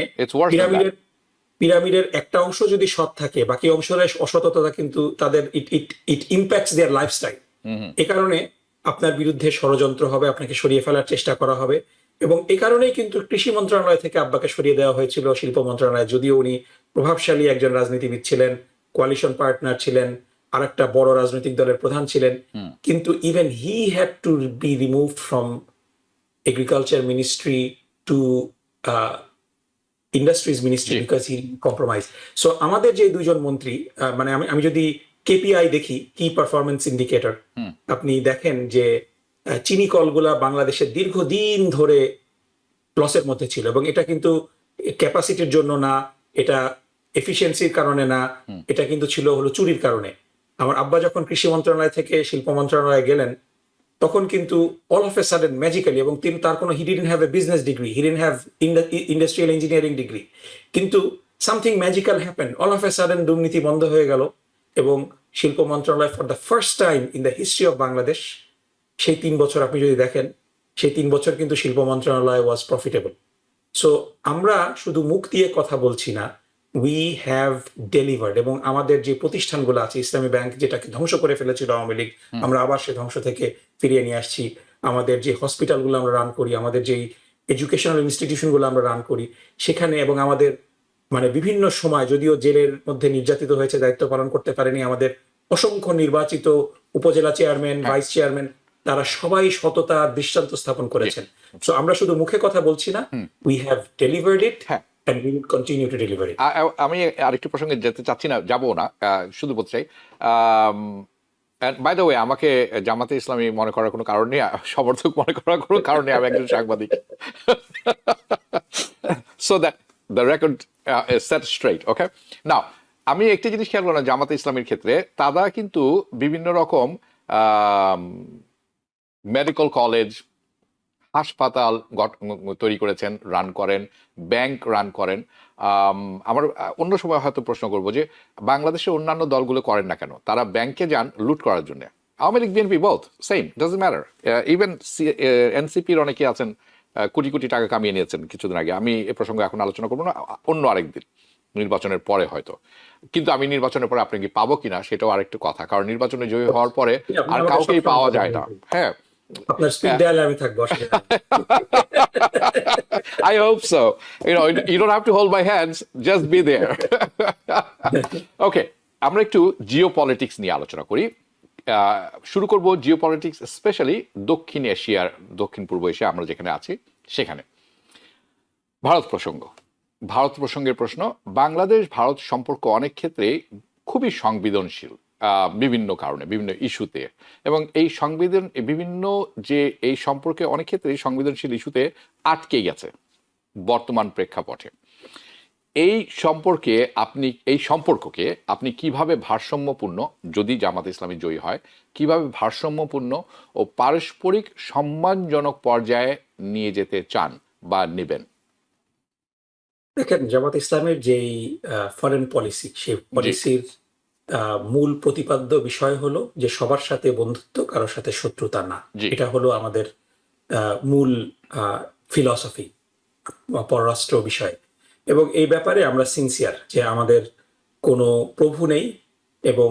পিরামিডের একটা অংশ যদি সৎ থাকে, বাকি অংশের অসততা কিন্তু তাদের ইট ইম্প্যাক্টস দেয়ার লাইফস্টাইল। এ কারণে আপনার বিরুদ্ধে ষড়যন্ত্র হবে, আপনাকে সরিয়ে ফেলার চেষ্টা করা হবে। এবং এই কারণেই কিন্তু কৃষি মন্ত্রণালয় থেকে আব্বাকে সরিয়ে দেওয়া হয়েছিল শিল্প মন্ত্রণালয়, যদিও উনি প্রভাবশালী একজন রাজনীতিবিদ ছিলেন, কোয়ালিশন পার্টনার ছিলেন, আর একটা বড় রাজনৈতিক দলের প্রধান ছিলেন, কিন্তু even he had to be removed from agriculture ministry to industries ministry because he compromise. So আমাদের যে দুজন মন্ত্রী, মানে আমি যদি কেপিআই দেখি, কি পারফরমেন্স ইন্ডিকেটর, আপনি দেখেন যে চিনি কলগুলা বাংলাদেশের দীর্ঘদিন ধরে লসের মধ্যে ছিল, এবং এটা কিন্তু ক্যাপাসিটির জন্য না, এটা এফিসিয়েন্সির কারণে না, এটা কিন্তু ছিল হলো চুরির কারণে। আমার আব্বা যখন কৃষি মন্ত্রণালয় থেকে শিল্প মন্ত্রণালয়ে গেলেন, তখন কিন্তু all of a sudden magically, এবং তিনি তার কোনো he didn't have a business degree, he didn't have industrial engineering degree, কিন্তু something magical happen, all of a sudden দুর্নীতি বন্ধ হয়ে গেল। এবং শিল্প মন্ত্রণালয় for the first time in the history of Bangladesh, সেই 3 বছর আপনি যদি দেখেন, সেই 3 বছর কিন্তু শিল্প মন্ত্রণালয় ওয়াজ প্রফিটেবল। সো আমরা শুধু মুখ দিয়ে কথা বলছি না, উই হ্যাভ ডেলিভার্ড, এবং আমাদের যে প্রতিষ্ঠানগুলো আছে, ইসলামী ব্যাংক যেটাকে ধ্বংস করে ফেলেছিল আওয়ামী লীগ, হুম, আমরা আবার সে ধ্বংস থেকে ফিরিয়ে নিয়ে আসছি। আমাদের যে হসপিটালগুলো আমরা রান করি, আমাদের যেই এডুকেশনাল ইনস্টিটিউশনগুলো আমরা রান করি সেখানে, এবং আমাদের মানে বিভিন্ন সময় যদিও জেলের মধ্যে নির্যাতিত হয়েছে, দায়িত্ব পালন করতে পারেনি আমাদের অসংখ্য নির্বাচিত উপজেলা চেয়ারম্যান, হ্যাঁ, ভাইস চেয়ারম্যান, তারা সবাই সততা দৃষ্টান্ত স্থাপন জি, করেছেন। সো আমরা শুধু মুখে কথা বলছি না, হুম, উই হ্যাভ ডেলিভার্ড ইট হ্যাঁ। and we will continue to deliver it. আমি আরেকটি প্রসঙ্গে যেতে চাচ্ছি না, যাবো না, শুধু বলতে চাই, বাই দ্য ওয়ে, আমাকে জামাতে ইসলামী মনে করার কোনো কারণ নেই, সমর্থক মনে করার কোনো কারণ নেই, আমি একজন সাংবাদিক। So that the record is set straight, okay. Now, আমি একটি জিনিস খেয়াল করলাম জামাতে ইসলামীর ক্ষেত্রে, তারা কিন্তু বিভিন্ন রকম মেডিকেল কলেজ, হাসপাতাল তৈরি করেছেন, রান করেন, ব্যাংক রান করেন। আমার অন্য সময় হয়তো প্রশ্ন করবো যে বাংলাদেশের অন্যান্য দলগুলো করেন না কেন? তারা ব্যাংকে যান লুট করার জন্য। Awami League, BNP both same, doesn't matter. Even এনসিপির অনেকে আছেন কোটি কোটি টাকা কামিয়ে নিয়েছেন কিছুদিন আগে। আমি এ প্রসঙ্গে এখন আলোচনা করবো না, অন্য আরেকদিন, নির্বাচনের পরে হয়তো। কিন্তু আমি নির্বাচনের পরে আপনাকে পাবো কিনা সেটাও আরেকটু কথা, কারণ নির্বাচনে জয়ী হওয়ার পরে আপনি আর আমাকে কাউকেই সবসময় পাওয়া পাবেন যায় না। কিন্তু। হ্যাঁ, আপনার স্পিড ডায়ালে আমি থাকবো, অসুবিধা নেই। I hope so. You don't have to hold my hands, just be there. Okay, আমরা একটু জিও পলিটিক্স নিয়ে আলোচনা করি। শুরু করব জিও পলিটিক্স, স্পেশালি দক্ষিণ এশিয়ার, দক্ষিণ পূর্ব এশিয়া আমরা যেখানে আছি সেখানে। ভারত প্রসঙ্গ, ভারত প্রসঙ্গের প্রশ্ন। বাংলাদেশ ভারত সম্পর্ক অনেক ক্ষেত্রে খুবই সংবেদনশীল, বিভিন্ন কারণে, বিভিন্ন ইস্যুতে, এবং এই বিভিন্ন যে এই সম্পর্কে অনেক ক্ষেত্রে সংবেদনশীল ইস্যুতে আটকে গেছে বর্তমান প্রেক্ষাপটে। এই সম্পর্ককে আপনি কিভাবে ভারসাম্যপূর্ণ, যদি জামাত ইসলামী জয়ী হয়, কিভাবে ভারসাম্যপূর্ণ ও পারস্পরিক সম্মানজনক পর্যায়ে নিয়ে যেতে চান বা নেবেন? দেখেন, জামাত ইসলামের যেই ফরেন পলিসি, সেই জি, পলিসির মূল প্রতিপাদ্য বিষয় হলো যে সবার সাথে বন্ধুত্ব, কারোর সাথে শত্রুতা না। জি, এটা হলো আমাদের মূল ফিলসফি পররাষ্ট্র বিষয়ে। এবং এই ব্যাপারে আমরা সিনসিয়ার যে আমাদের কোনো প্রভু নেই, এবং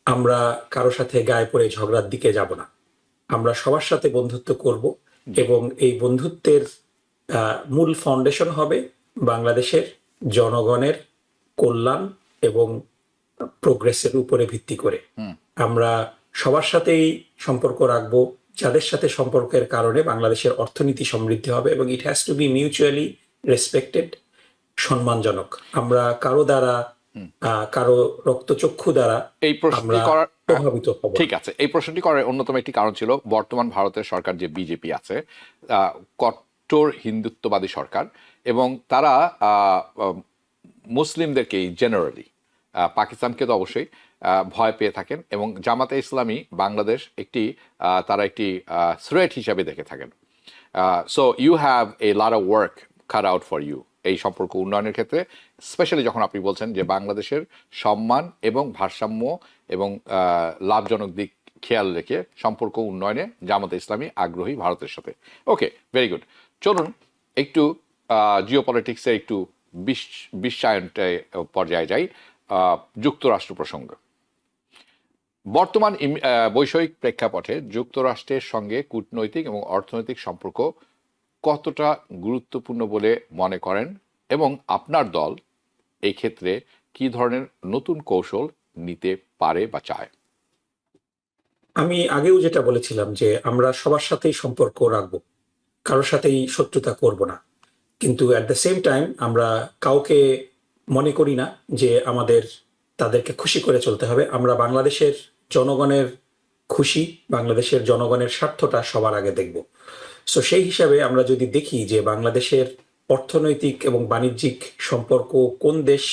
আমরা কারো সাথে গায়ে পড়ে ঝগড়ার দিকে যাব না। আমরা সবার সাথে বন্ধুত্ব করব, জি, এবং এই বন্ধুত্বের মূল ফাউন্ডেশন হবে বাংলাদেশের জনগণের কল্যাণ এবং প্রোগ্রেসের উপরে ভিত্তি করে। হুম, আমরা সবার সাথেই সম্পর্ক রাখবো, যাদের সাথে সম্পর্কের কারণে বাংলাদেশের অর্থনীতি সমৃদ্ধি হবে, এবং it has to be mutually respected, সম্মানজনক। আমরা কারো দ্বারা হুম। কারো রক্তচক্ষু দ্বারা এই প্রশ্নটি আমরা করার প্রভাবিত হব না। ঠিক আছে, এই প্রশ্নটি করার অন্যতম একটি কারণ ছিল বর্তমান ভারতের সরকার, যে বিজেপি আছে, কট্টর হিন্দুত্ববাদী সরকার, এবং তারা মুসলিমদেরকে জেনারেলি, পাকিস্তানকে তো অবশ্যই ভয় পেয়ে থাকেন, এবং জামাতে ইসলামী বাংলাদেশ তারা একটি থ্রেট হিসাবে দেখে থাকেন। So you have a lot of work cut out for you এই সম্পর্ক উন্নয়নের ক্ষেত্রে, স্পেশালি যখন আপনি বলছেন যে বাংলাদেশের সম্মান এবং ভারসাম্য এবং লাভজনক দিক খেয়াল রেখে সম্পর্ক উন্নয়নে জামাতে ইসলামী আগ্রহী ভারতের সাথে। ওকে, ভেরি গুড। চলুন একটু জিও পলিটিক্সে একটু বিশ্বায়নটা পর্যায়ে যাই, যুক্তরাষ্ট্র প্রসঙ্গ। বর্তমান বৈষয়িক প্রেক্ষাপটে যুক্তরাষ্ট্রের সঙ্গে কূটনৈতিক এবং অর্থনৈতিক সম্পর্ক কতটা গুরুত্বপূর্ণ বলে মনে করেন, এবং আপনার দল এই ক্ষেত্রে কি ধরনের নতুন কৌশল নিতে পারে বা চায়? আমি আগেও যেটা বলেছিলাম যে আমরা সবার সাথেই সম্পর্ক রাখবো, কারোর সাথেই শত্রুতা করব না। কিন্তু অ্যাট দ্য সেম টাইম আমরা কাউকে মনে করি না যে আমাদের তাদেরকে খুশি করে চলতে হবে। আমরা বাংলাদেশের জনগণের খুশি, বাংলাদেশের জনগণের স্বার্থটা সবার আগে দেখব। সো সেই হিসাবে আমরা যদি দেখি যে বাংলাদেশের অর্থনৈতিক এবং বাণিজ্যিক সম্পর্ক কোন দেশ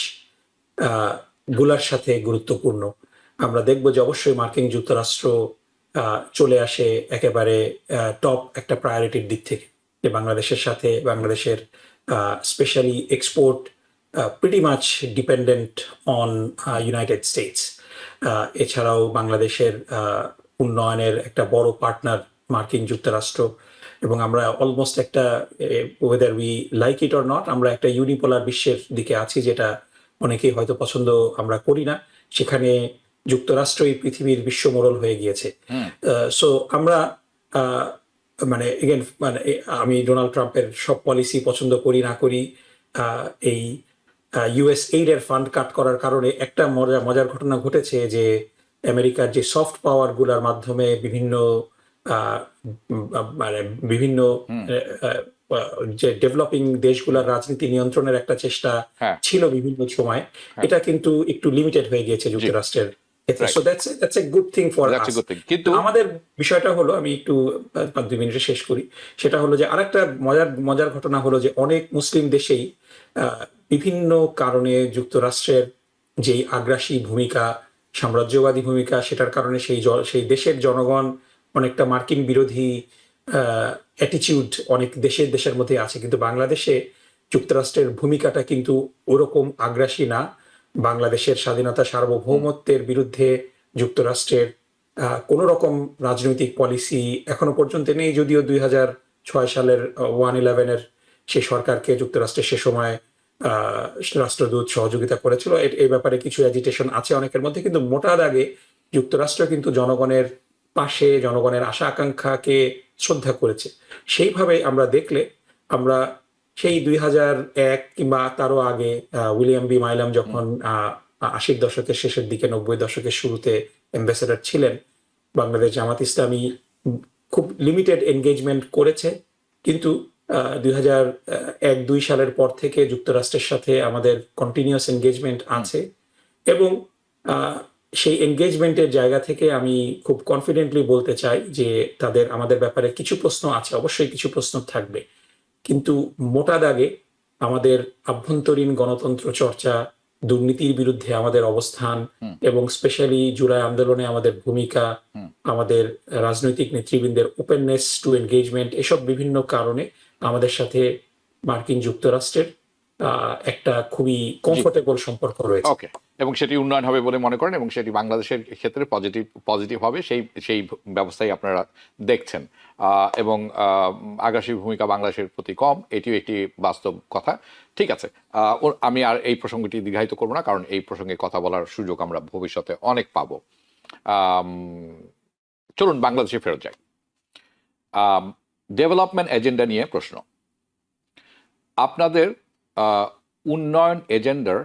গুলার সাথে গুরুত্বপূর্ণ, আমরা দেখব যে অবশ্যই মার্কিন যুক্তরাষ্ট্র চলে আসে একেবারে টপ একটা প্রায়োরিটির দিক থেকে, যে বাংলাদেশের সাথে বাংলাদেশের specially export pretty much dependent on United states. এছাড়াও বাংলাদেশের উন্নয়নের একটা বড় পার্টনার মার্কিন যুক্তরাষ্ট্র, এবং আমরা অলমোস্ট একটা weather we like it or not, আমরা একটা ইউনিপোলার বিশ্বের দিকে আছি, যেটা অনেকেই হয়তো পছন্দ আমরা করি না, সেখানে যুক্তরাষ্ট্রই পৃথিবীর বিশ্ব মোড়ল হয়ে গিয়েছে। হুম সো আমরা আহ, মানে এগেন মানে আমি ডোনাল্ড ট্রাম্পের সব পলিসি পছন্দ করি না করি, এই ইউএস এইডের ফান্ড কাট করার কারণে একটা মজার ঘটনা ঘটেছে যে আমেরিকার যে সফট পাওয়ার গুলার মাধ্যমে বিভিন্ন আহ, মানে বিভিন্ন হুম আহ, আহ, যে ডেভেলপিং দেশগুলোর রাজনীতি নিয়ন্ত্রণের একটা চেষ্টা হ্যাঁ ছিল বিভিন্ন সময়, হ্যাঁ এটা কিন্তু একটু লিমিটেড হয়ে গিয়েছে জি যুক্তরাষ্ট্রের ক্ষেত্রে। Right so that's a good thing for that's a us. Good thing কিন্তু আমাদের বিষয়টা হলো, আমি একটু 2 মিনিটে শেষ করি, সেটা হলো যে আরেকটা মজার মজার ঘটনা হলো যে অনেক মুসলিম দেশেই আহ, বিভিন্ন কারণে যুক্তরাষ্ট্রের যেই আগ্রাসী ভূমিকা, সাম্রাজ্যবাদী ভূমিকা, সেটার কারণে সেই দেশের জনগণ অনেকটা মার্কিন বিরোধী অ্যাটিচিউড অনেক দেশের মধ্যে আছে, কিন্তু বাংলাদেশে যুক্তরাষ্ট্রের ভূমিকাটা কিন্তু ওরকম আগ্রাসী না। বাংলাদেশের স্বাধীনতা হুম সার্বভৌমত্বের বিরুদ্ধে যুক্তরাষ্ট্রের কোনো রকম রাজনৈতিক পলিসি এখনো পর্যন্ত নেই, যদিও 2006 সালের 1/11-এর সেই সরকারকে যুক্তরাষ্ট্রের সে সময় আহ, রাষ্ট্রদূত সহযোগিতা করেছিল। এই ব্যাপারে কিছু অ্যাজিটেশন আছে অনেকের মধ্যে, কিন্তু মোটা দাগে যুক্তরাষ্ট্র কিন্তু জনগণের পাশে, জনগণের আশা আকাঙ্ক্ষাকে শ্রদ্ধা করেছে। সেইভাবে আমরা দেখলে আমরা সেই 2001 কিংবা তারও আগে উইলিয়াম বি মাইলাম হুম যখন 80-র দশকের শেষের দিকে 90-র দশকের শুরুতে অ্যাম্বাসেডর ছিলেন, বাংলাদেশ জামাত ইসলামী খুব লিমিটেড এনগেজমেন্ট করেছে, কিন্তু 2001-2 সালের পর থেকে যুক্তরাষ্ট্রের সাথে আমাদের কন্টিনিউয়াস এনগেজমেন্ট হুম আছে। এবং আহ, সেই এনগেজমেন্টের জায়গা থেকে আমি খুব কনফিডেন্টলি বলতে চাই যে আমাদের ব্যাপারে কিছু প্রশ্ন আছে, অবশ্যই কিছু প্রশ্ন থাকবে, কিন্তু মোটা দাগে আমাদের আভ্যন্তরীণ গণতন্ত্র চর্চা, দুর্নীতির বিরুদ্ধে আমাদের অবস্থান, হুম এবং স্পেশালি জুলাই আন্দোলনে আমাদের ভূমিকা, হুম আমাদের রাজনৈতিক নেতৃবৃন্দের ওপেননেস টু এনগেজমেন্ট, এসব বিভিন্ন কারণে আমাদের সাথে মার্কিন যুক্তরাষ্ট্রের একটা খুবই জি কমফোর্টেবল সম্পর্ক রয়েছে। ওকে এবং সেটি উন্নয়ন হবে বলে মনে করেন এবং সেটি বাংলাদেশের ক্ষেত্রে পজিটিভ পজিটিভ হবে সেই সেই ব্যবস্থাই আপনারা দেখছেন এবং আগ্রাসী ভূমিকা বাংলাদেশের প্রতি কম এটিও একটি বাস্তব কথা ঠিক আছে আমি আর এই প্রসঙ্গটি দীর্ঘায়িত করবো না কারণ এই প্রসঙ্গে কথা বলার সুযোগ আমরা ভবিষ্যতে অনেক পাবো আম, চলুন বাংলাদেশে ফেরত যাই ডেভেলপমেন্ট এজেন্ডা নিয়ে প্রশ্ন আপনাদের আহ, উন্নয়ন এজেন্ডার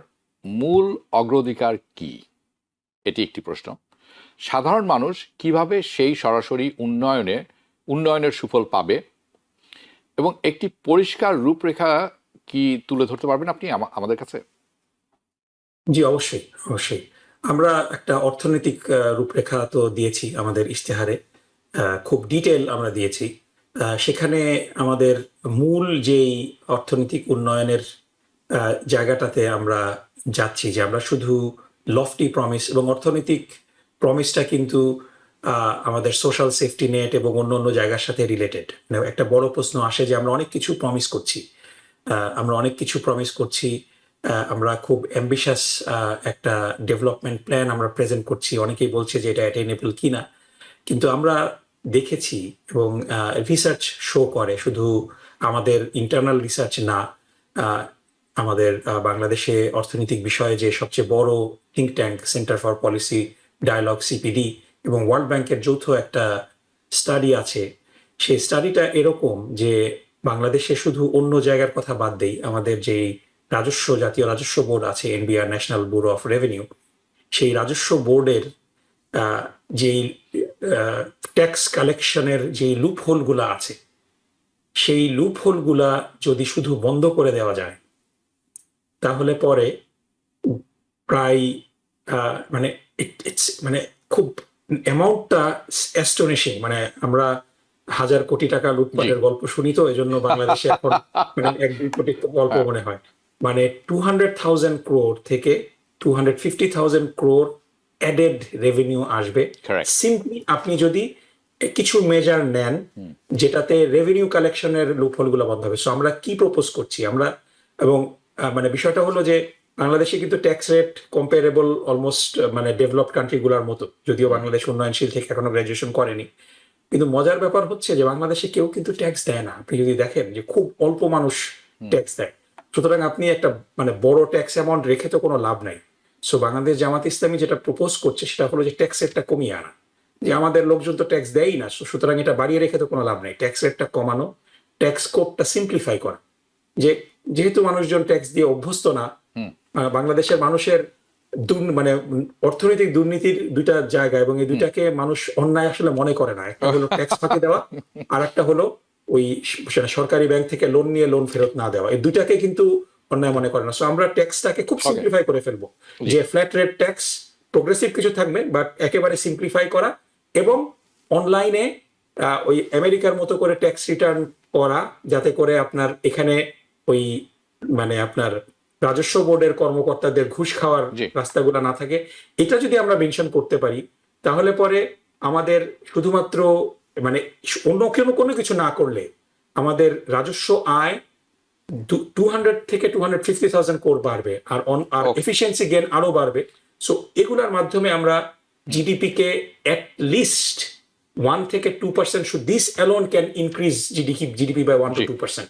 মূল অগ্রাধিকার কি এটি একটি প্রশ্ন সাধারণ মানুষ কিভাবে সেই সরাসরি উন্নয়নের সুফল পাবে এবং একটি পরিষ্কার রূপরেখা কি তুলে ধরতে পারবেন আপনি আমাদের কাছে জি, অবশ্যই অবশ্যই। আমরা একটা অর্থনৈতিক রূপরেখা তো দিয়েছি আমাদের ইশতেহারে, খুব ডিটেল আমরা দিয়েছি। সেখানে আমাদের মূল যেই অর্থনৈতিক উন্নয়নের জায়গাটাতে আমরা যাচ্ছি, যে আমরা শুধু লফটি প্রমিস, এবং অর্থনৈতিক প্রমিসটা কিন্তু আমাদের সোশ্যাল সেফটি নেট এবং অন্য অন্য জায়গার সাথে রিলেটেড। একটা বড় প্রশ্ন আসে যে আমরা অনেক কিছু প্রমিস করছি, আমরা অনেক কিছু প্রমিস করছি, আমরা খুব অ্যাম্বিশাস একটা ডেভেলপমেন্ট প্ল্যান আমরা প্রেজেন্ট করছি, অনেকেই বলছে যে এটা অ্যাটেইনেবল কিনা, কিন্তু আমরা দেখেছি এবং রিসার্চ শো করে, শুধু আমাদের ইন্টারনাল রিসার্চ না, আহ, আমাদের বাংলাদেশে অর্থনৈতিক বিষয়ে যে সবচেয়ে বড় think tank Centre for Policy Dialogue CPD এবং ওয়ার্ল্ড ব্যাংকের যৌথ একটা স্টাডি আছে, সেই স্টাডিটা এরকম যে বাংলাদেশে শুধু অন্য জায়গার কথা বাদ দেই, আমাদের যে জাতীয় রাজস্ব বোর্ড আছে, NBR, national bureau of revenue, সেই রাজস্ব বোর্ডের যেই ট্যাক্স কালেকশনের যে লুপ হোলগুলা আছে, সেই লুপ হোলগুলা যদি শুধু বন্ধ করে দেওয়া যায়, তাহলে পরে প্রায় মানে মানে খুব অ্যামাউন্টটা অ্যাস্টোনিশিং, মানে আমরা 1,000 কোটি টাকা জি লুটপাটের গল্প শুনি, তো এই জন্য বাংলাদেশে এখন মানে 1-2 কোটি গল্প হ্যাঁ মনে হয়। মানে 200,000 crore থেকে 250,000 crore অ্যাডেড রেভিনিউ আসবে, কারেক্ট সিম্পলি আপনি যদি কিছু মেজার নেন হুম যেটাতে রেভিনিউ কালেকশনের লুপহোলগুলো বন্ধ হবে। সো আমরা কি প্রপোজ করছি আমরা, এবং মানে বিষয়টা হলো যে বাংলাদেশে কিন্তু ট্যাক্স রেট কম্পারেবল অলমোস্ট মানে ডেভেলপড কান্ট্রিগুলোর মতো, যদিও হুম বাংলাদেশ উন্নয়নশীল থেকে এখনো গ্রাজুয়েশন করেনি, কিন্তু মজার ব্যাপার হচ্ছে যে বাংলাদেশে কেউ কিন্তু ট্যাক্স দেয় না। আপনি যদি দেখেন যে খুব অল্প মানুষ হুম ট্যাক্স দেয়। সুতরাং আপনি একটা মানে বড় ট্যাক্স অ্যামাউন্ট রেখে তো কোনো লাভ নাই। সো বাংলাদেশ জামাত ইসলামী যেটা প্রপোজ করছে সেটা হলো যে ট্যাক্স রেটটা কমিয়ে আনা, যে আমাদের লোকজন তো ট্যাক্স দেয়ই না, সুতরাং এটা বাড়িয়ে রেখে তো কোনো লাভ নেই। ট্যাক্স রেটটা কমানো, ট্যাক্স কোডটা সিম্পলিফাই করা, যে যেহেতু মানুষজন ট্যাক্স দিয়ে অভ্যস্ত না, হুম। বাংলাদেশের মানুষের মানে অর্থনৈতিক দুর্নীতির দুইটা জায়গা, এবং এই দুইটাকে মানুষ অন্যায় আসলে মনে করে না। একটা হলো ট্যাক্স ফাঁকি দেওয়া, আর একটা হলো ওই সেটা সরকারি ব্যাংক থেকে লোন নিয়ে লোন ফেরত না দেওয়া, এই দুইটাকে কিন্তু অন্যায় মনে করে না। সো আমরা ট্যাক্সটাকে খুব ওকে। সিম্পলিফাই করে ফেলবো, জি। যে ফ্ল্যাট রেট ট্যাক্স, প্রোগ্রেসিভ কিছু থাকবে বাট একেবারে সিম্পলিফাই করা, এবং অনলাইনে ওই আমেরিকার মতো করে ট্যাক্স রিটার্ন করা, যাতে করে আপনার এখানে ওই মানে আপনার রাজস্ব বোর্ডের কর্মকর্তাদের ঘুষ খাওয়ার জি। রাস্তাগুলো না থাকে। এটা যদি আমরা মেনশন করতে পারি, তাহলে পরে আমাদের শুধুমাত্র মানে অন্য কোনো কিছু না করলে আমাদের রাজস্ব আয় 200 থেকে 250,000 কোর বাড়বে, আর Okay. এফিসিয়েন্সি গেন আরো বাড়বে। সো এগুলোর মাধ্যমে আমরা জিডিপি কে এট লিস্ট 1 থেকে 2%, this alone can increase GDP by 1 to জি। 2%।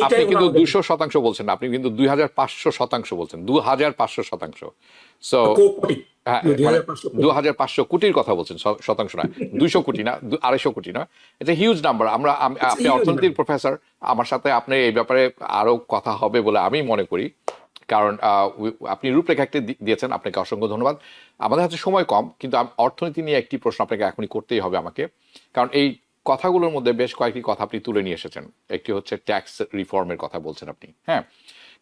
আপনি কিন্তু 200% বলছেন না, আপনি কিন্তু 2500% বলছেন, 2500%। সো হ্যাঁ, মানে 2500 কোটির কথা বলছেন, শতাংশ নয়, 200 কোটি না, 250 কোটি না। এটা হিউজ নাম্বার। আপনি অর্থনীতির প্রফেসর, আমার সাথে আপনি এই ব্যাপারে আরো কথা হবে বলে আমি মনে করি, কারণ আপনি রূপরেখা একটি দিয়েছেন, আপনাকে অসংখ্য ধন্যবাদ। আমাদের হাতে সময় কম, কিন্তু অর্থনীতি নিয়ে একটি প্রশ্ন আপনাকে এখনই করতেই হবে আমাকে, কারণ এই কথাগুলোর মধ্যে বেশ কয়েকটি কথা আপনি তুলে নিয়ে এসেছেন। একটি হচ্ছে ট্যাক্স রিফর্মের কথা বলছেন আপনি, হ্যাঁ,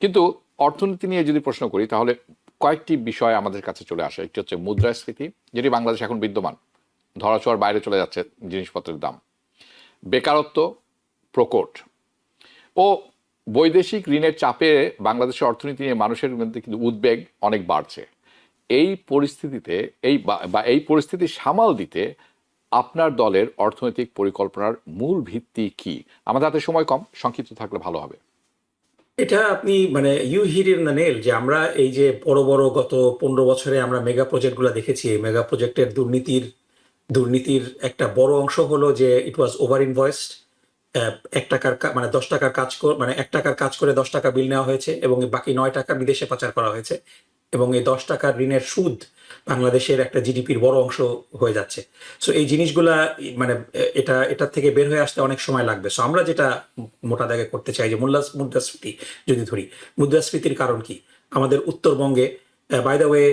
কিন্তু অর্থনীতি নিয়ে যদি প্রশ্ন করি তাহলে কয়েকটি বিষয় আমাদের কাছে চলে আসে। একটি হচ্ছে মুদ্রাস্ফীতি, যেটি বাংলাদেশ এখন বিদ্যমান, ধরাছোঁয়ার বাইরে চলে যাচ্ছে জিনিসপত্রের দাম, বেকারত্ব প্রকট, ও বৈদেশিক ঋণের চাপে বাংলাদেশের অর্থনীতি নিয়ে মানুষের মধ্যে কিন্তু উদ্বেগ অনেক বাড়ছে। এই পরিস্থিতিতে এই পরিস্থিতি সামাল দিতে আপনার দলের অর্থনৈতিক পরিকল্পনার মূল ভিত্তি কি? আমাদের হাতে সময় কম, সংক্ষিপ্ত থাকলে ভালো হবে। এটা আপনি মানে you hit in the nail, যে আমরা এই যে বড় বড় গত 15 বছরে আমরা মেগা প্রজেক্ট গুলো দেখেছি, এই মেগা প্রজেক্টের দুর্নীতির একটা বড় অংশ হলো যে ইট ওয়াজ ওভার ইনভয়েসড। 1 টাকার মানে 10 টাকার কাজ মানে 1 টাকার কাজ করে 10 টাকা বিল নেওয়া হয়েছে, এবং বাকি 9 টাকা বিদেশে পাচার করা হয়েছে, এবং এই 10 টাকার ঋণের সুদ বাংলাদেশের একটা জিডিপির বড় অংশ হয়ে যাচ্ছে। সো এই জিনিসগুলা মানে এটা থেকে বের হয়ে আসতে অনেক সময় লাগবে। সো আমরা যেটা মোটা দাগে করতে চাই যে মুদ্রাস্ফীতি যদি ধরি, মুদ্রাস্ফীতির কারণ কি আমাদের উত্তরবঙ্গে, by the way,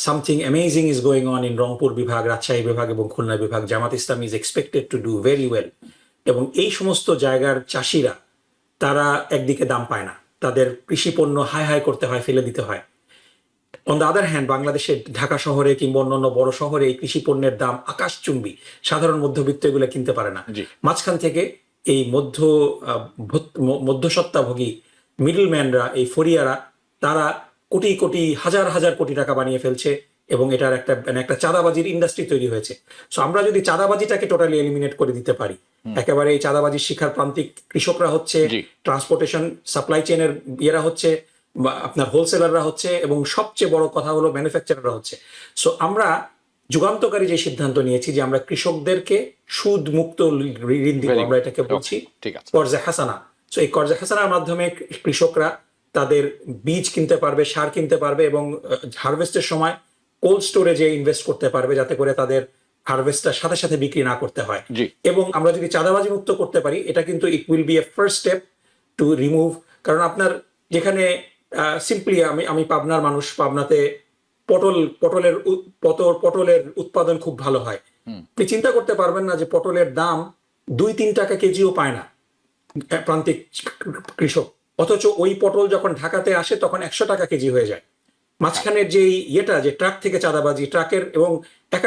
something amazing is going on in Rangpur বিভাগ, রাজশাহী বিভাগ এবং খুলনা বিভাগ। Jamaat Islam is expected to do very well, এবং এই সমস্ত জায়গার চাষিরা তারা একদিকে দাম পায় না, তাদের কৃষি পণ্য হাই করতে হয়, ফেলে দিতে হয়। অন দ্য আদার হ্যান্ড, বাংলাদেশের ঢাকা শহরে কিংবা অন্যান্য বড় শহরে এই কৃষি পণ্যের দাম আকাশচুম্বী, সাধারণ মধ্যবিত্ত এগুলো কিনতে পারে না। জি। মাঝখান থেকে এই মধ্যস্বত্বাভোগী মিডলম্যানরা, এই ফরিয়ারা, তারা কোটি কোটি হাজার হাজার কোটি টাকা বানিয়ে ফেলছে, এবং এটার একটা চাঁদাবাজির ইন্ডাস্ট্রি তৈরি হয়েছে। সো আমরা যদি চাঁদাবাজিটাকে টোটালি এলিমিনেট করে দিতে পারি, একেবারে এই চাঁদাবাজির শিখার প্রান্তিক কৃষকরা হচ্ছে, জি। ট্রান্সপোর্টেশন সাপ্লাই চেনের ইয়েরা হচ্ছে, বা আপনার হোলসেলাররা হচ্ছে, এবং সবচেয়ে বড় কথা হলো ম্যানুফ্যাকচারাররা হচ্ছে। সো আমরা যুগান্তকারী যে সিদ্ধান্ত নিয়েছি যে আমরা কৃষকদেরকে সুদ মুক্ত ঋণ দিব, আমরা এটাকে বলছি ঠিক আছে। কর্জে হাসানা। সো এই কর্জে হাসানার মাধ্যমে কৃষকরা তাদের বীজ কিনতে পারবে, সার কিনতে পারবে, এবং হারভেস্টের সময় কোল্ড স্টোরেজে ইনভেস্ট করতে পারবে, যাতে করে তাদের হারভেস্টটার সাথে সাথে বিক্রি না করতে হয়। জি। এবং আমরা যদি চাঁদাবাজি মুক্ত করতে পারি, এটা কিন্তু it will B A first step to remove. কারণ আপনার যেখানে সিম্পলি আমি পাবনার মানুষ, পাবনাতে পটলের উৎপাদন খুব ভালো হয়। আপনি চিন্তা করতে পারবেন না যে পটলের দাম 2-3 টাকা কেজিও পায় না প্রান্তিক কৃষক, অথচ ওই পটল যখন ঢাকাতে আসে তখন 100 টাকা কেজি হয়ে যায়। মাঝখানের যে যে ট্রাক থেকে চাঁদাবাজি, ট্রাকের, এবং এক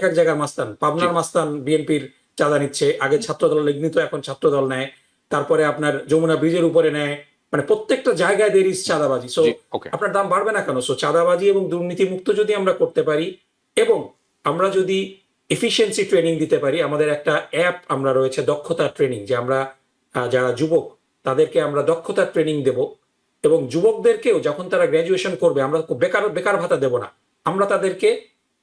এক জায়গার মাস্তান, পাবনার মাস্তান বিএনপির চাঁদা নিচ্ছে, আগে ছাত্রদল নিত, এখন ছাত্রদল নেয়, তারপরে আপনার যমুনা ব্রিজের উপরে নেয়, মানে প্রত্যেকটা জায়গায় দের ইজ চাঁদাবাজি। সো আপনার দাম বাড়বে না কেন? সো চাঁদাবাজি এবং দুর্নীতি মুক্ত যদি আমরা করতে পারি, এবং আমরা যদি এফিসিয়েন্সি ট্রেনিং দিতে পারি, আমাদের একটা অ্যাপ আমরা রয়েছে দক্ষতা ট্রেনিং, যে আমরা যারা যুবক তাদেরকে আমরা দক্ষতা ট্রেনিং দেব, এবং যুবকদেরকেও যখন তারা গ্র্যাজুয়েশন করবে আমরা বেকার ভাতা দেব না, আমরা তাদেরকে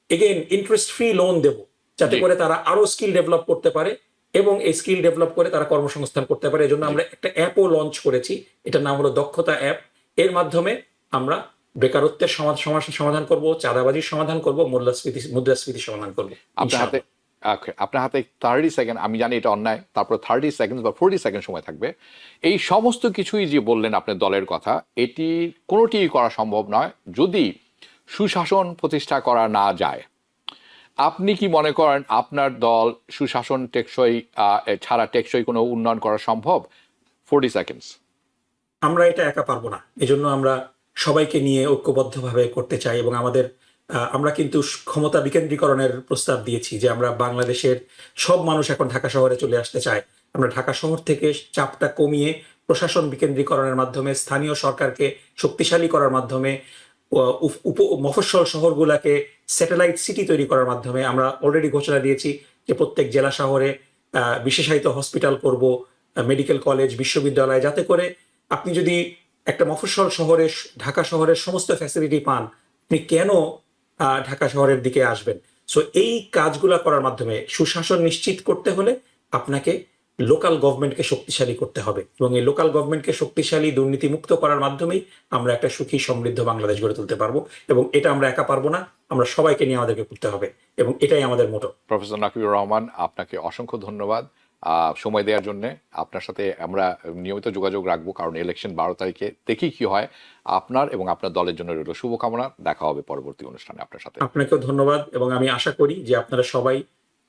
এগেইন ইন্টারেস্ট ফ্রি লোন দেব, যাতে করে তারা আরো স্কিল ডেভেলপ করতে পারে, এবং এই স্কিল ডেভেলপ করে তারা কর্মসংস্থান করতে পারে। এজন্য আমরা একটা অ্যাপও লঞ্চ করেছি, এটার নাম হলো দক্ষতা অ্যাপ। এর মাধ্যমে আমরা বেকারত্বের সমস্যার সমাধান করব, চাঁদাবাজির সমাধান করব, মুদ্রাস্ফীতি সমাধান করব। আপনার হাতে 30 সেকেন্ড, আমি জানি এটা অন্যায়, তারপর 30 সেকেন্ড বা 40 সেকেন্ড সময় থাকবে। এই সমস্ত কিছুই যে বললেন আপনার দলের কথা, এটি কোনোটিই করা সম্ভব নয় যদি সুশাসন প্রতিষ্ঠা করা না যায়। আপনি কি মনে করেন আপনার দল সুশাসন টেকসই ছাড়া টেকসই কোনো উন্নয়ন করা সম্ভব? 40 সেকেন্ডস। আমরা এটা একা পারবো না, এজন্য আমরা সবাইকে নিয়ে ঐক্যবদ্ধভাবে করতে চাই। এবং আমরা কিন্তু ক্ষমতা বিকেন্দ্রীকরণের প্রস্তাব দিয়েছি যে আমরা বাংলাদেশের সব মানুষ এখন ঢাকা শহরে চলে আসতে চায়। আমরা ঢাকা শহর থেকে চাপটা কমিয়ে প্রশাসন বিকেন্দ্রীকরণের মাধ্যমে, স্থানীয় সরকারকে শক্তিশালী করার মাধ্যমে, মফস্বল শহরগুলোকে স্যাটেলাইট সিটি তৈরি করার মাধ্যমে আমরা অলরেডি ঘোষণা দিয়েছি যে প্রত্যেক জেলা শহরে বিশেষায়িত হসপিটাল করব, মেডিকেল কলেজ, বিশ্ববিদ্যালয়, যাতে করে আপনি যদি একটা মফস্বল শহরে ঢাকা শহরের সমস্ত ফ্যাসিলিটি পান, আপনি কেন ঢাকা শহরের দিকে আসবেন? সো এই কাজগুলো করার মাধ্যমে সুশাসন নিশ্চিত করতে হলে আপনাকে লোকাল গভর্নমেন্টকে শক্তিশালী করতে হবে, এবং এই লোকাল গভর্নমেন্টকে শক্তিশালী, দুর্নীতিমুক্ত করার মাধ্যমেই আমরা একটা সুখী সমৃদ্ধ বাংলাদেশ গড়ে তুলতে পারবো। এবং এটা আমরা একা পারবো না, আমরা সবাইকে নিয়ে আমাদেরকে করতে হবে, এবং এটাই আমাদের মোটো। প্রফেসর নাকিবুর রহমান, আপনাকে অসংখ্য ধন্যবাদ সময় দেওয়ার জন্য। আপনার সাথে আমরা নিয়মিত যোগাযোগ রাখবো, কারণ ইলেকশন 12 তারিখে, দেখি কি হয়। আপনার এবং আপনার দলের জন্য রইল শুভকামনা। দেখা হবে পরবর্তী অনুষ্ঠানে আপনার সাথে। আপনাকেও ধন্যবাদ, এবং আমি আশা করি যে আপনারা সবাই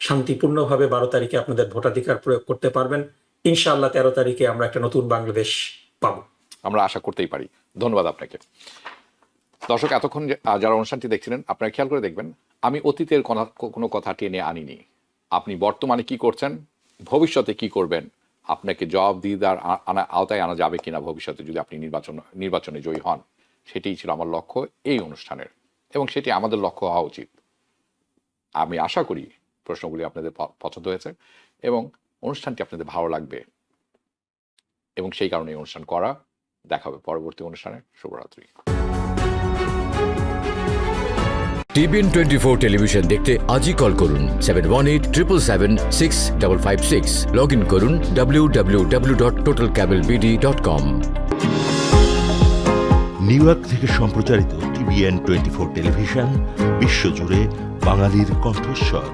শান্তিপূর্ণভাবে 12 তারিখে আপনাদের ভোটাধিকার প্রয়োগ করতে পারবেন। ইনশাআল্লাহ 13 তারিখে আমরা একটা নতুন বাংলাদেশ পাবো, আমরা আশা করতেই পারি। ধন্যবাদ আপনাকে। দর্শক, এতক্ষণ যারা অনুষ্ঠানটি দেখছিলেন, আপনারা খেয়াল করে দেখবেন, আমি অতীতের কোনো কথা টেনে আনিনি। আপনি বর্তমানে কি করছেন, ভবিষ্যতে কি করবেন, আপনাকে জবাবদিহিতার আওতায় আনা যাবে কিনা ভবিষ্যতে যদি আপনি নির্বাচনে জয়ী হন, সেটিই ছিল আমার লক্ষ্য এই অনুষ্ঠানের, এবং সেটি আমাদের লক্ষ্য হওয়া উচিত। আমি আশা করি প্রশ্নগুলি আপনাদের পছন্দ হয়েছে এবং অনুষ্ঠানটি আপনাদের ভালো লাগবে, এবং সেই কারণে এই অনুষ্ঠান করা। দেখা হবে পরবর্তী অনুষ্ঠানে। শুভরাত্রি। টিবিএন 24 টেলিভিশন দেখতে আজই কল করুন 7187776556। লগ ইন করুন www.totalcablebd.com। নিউ ইয়র্ক থেকে সম্প্রচারিত টিবিএন 24 টেলিভিশন বিশ্বজুড়ে বাঙালির কণ্ঠস্বর।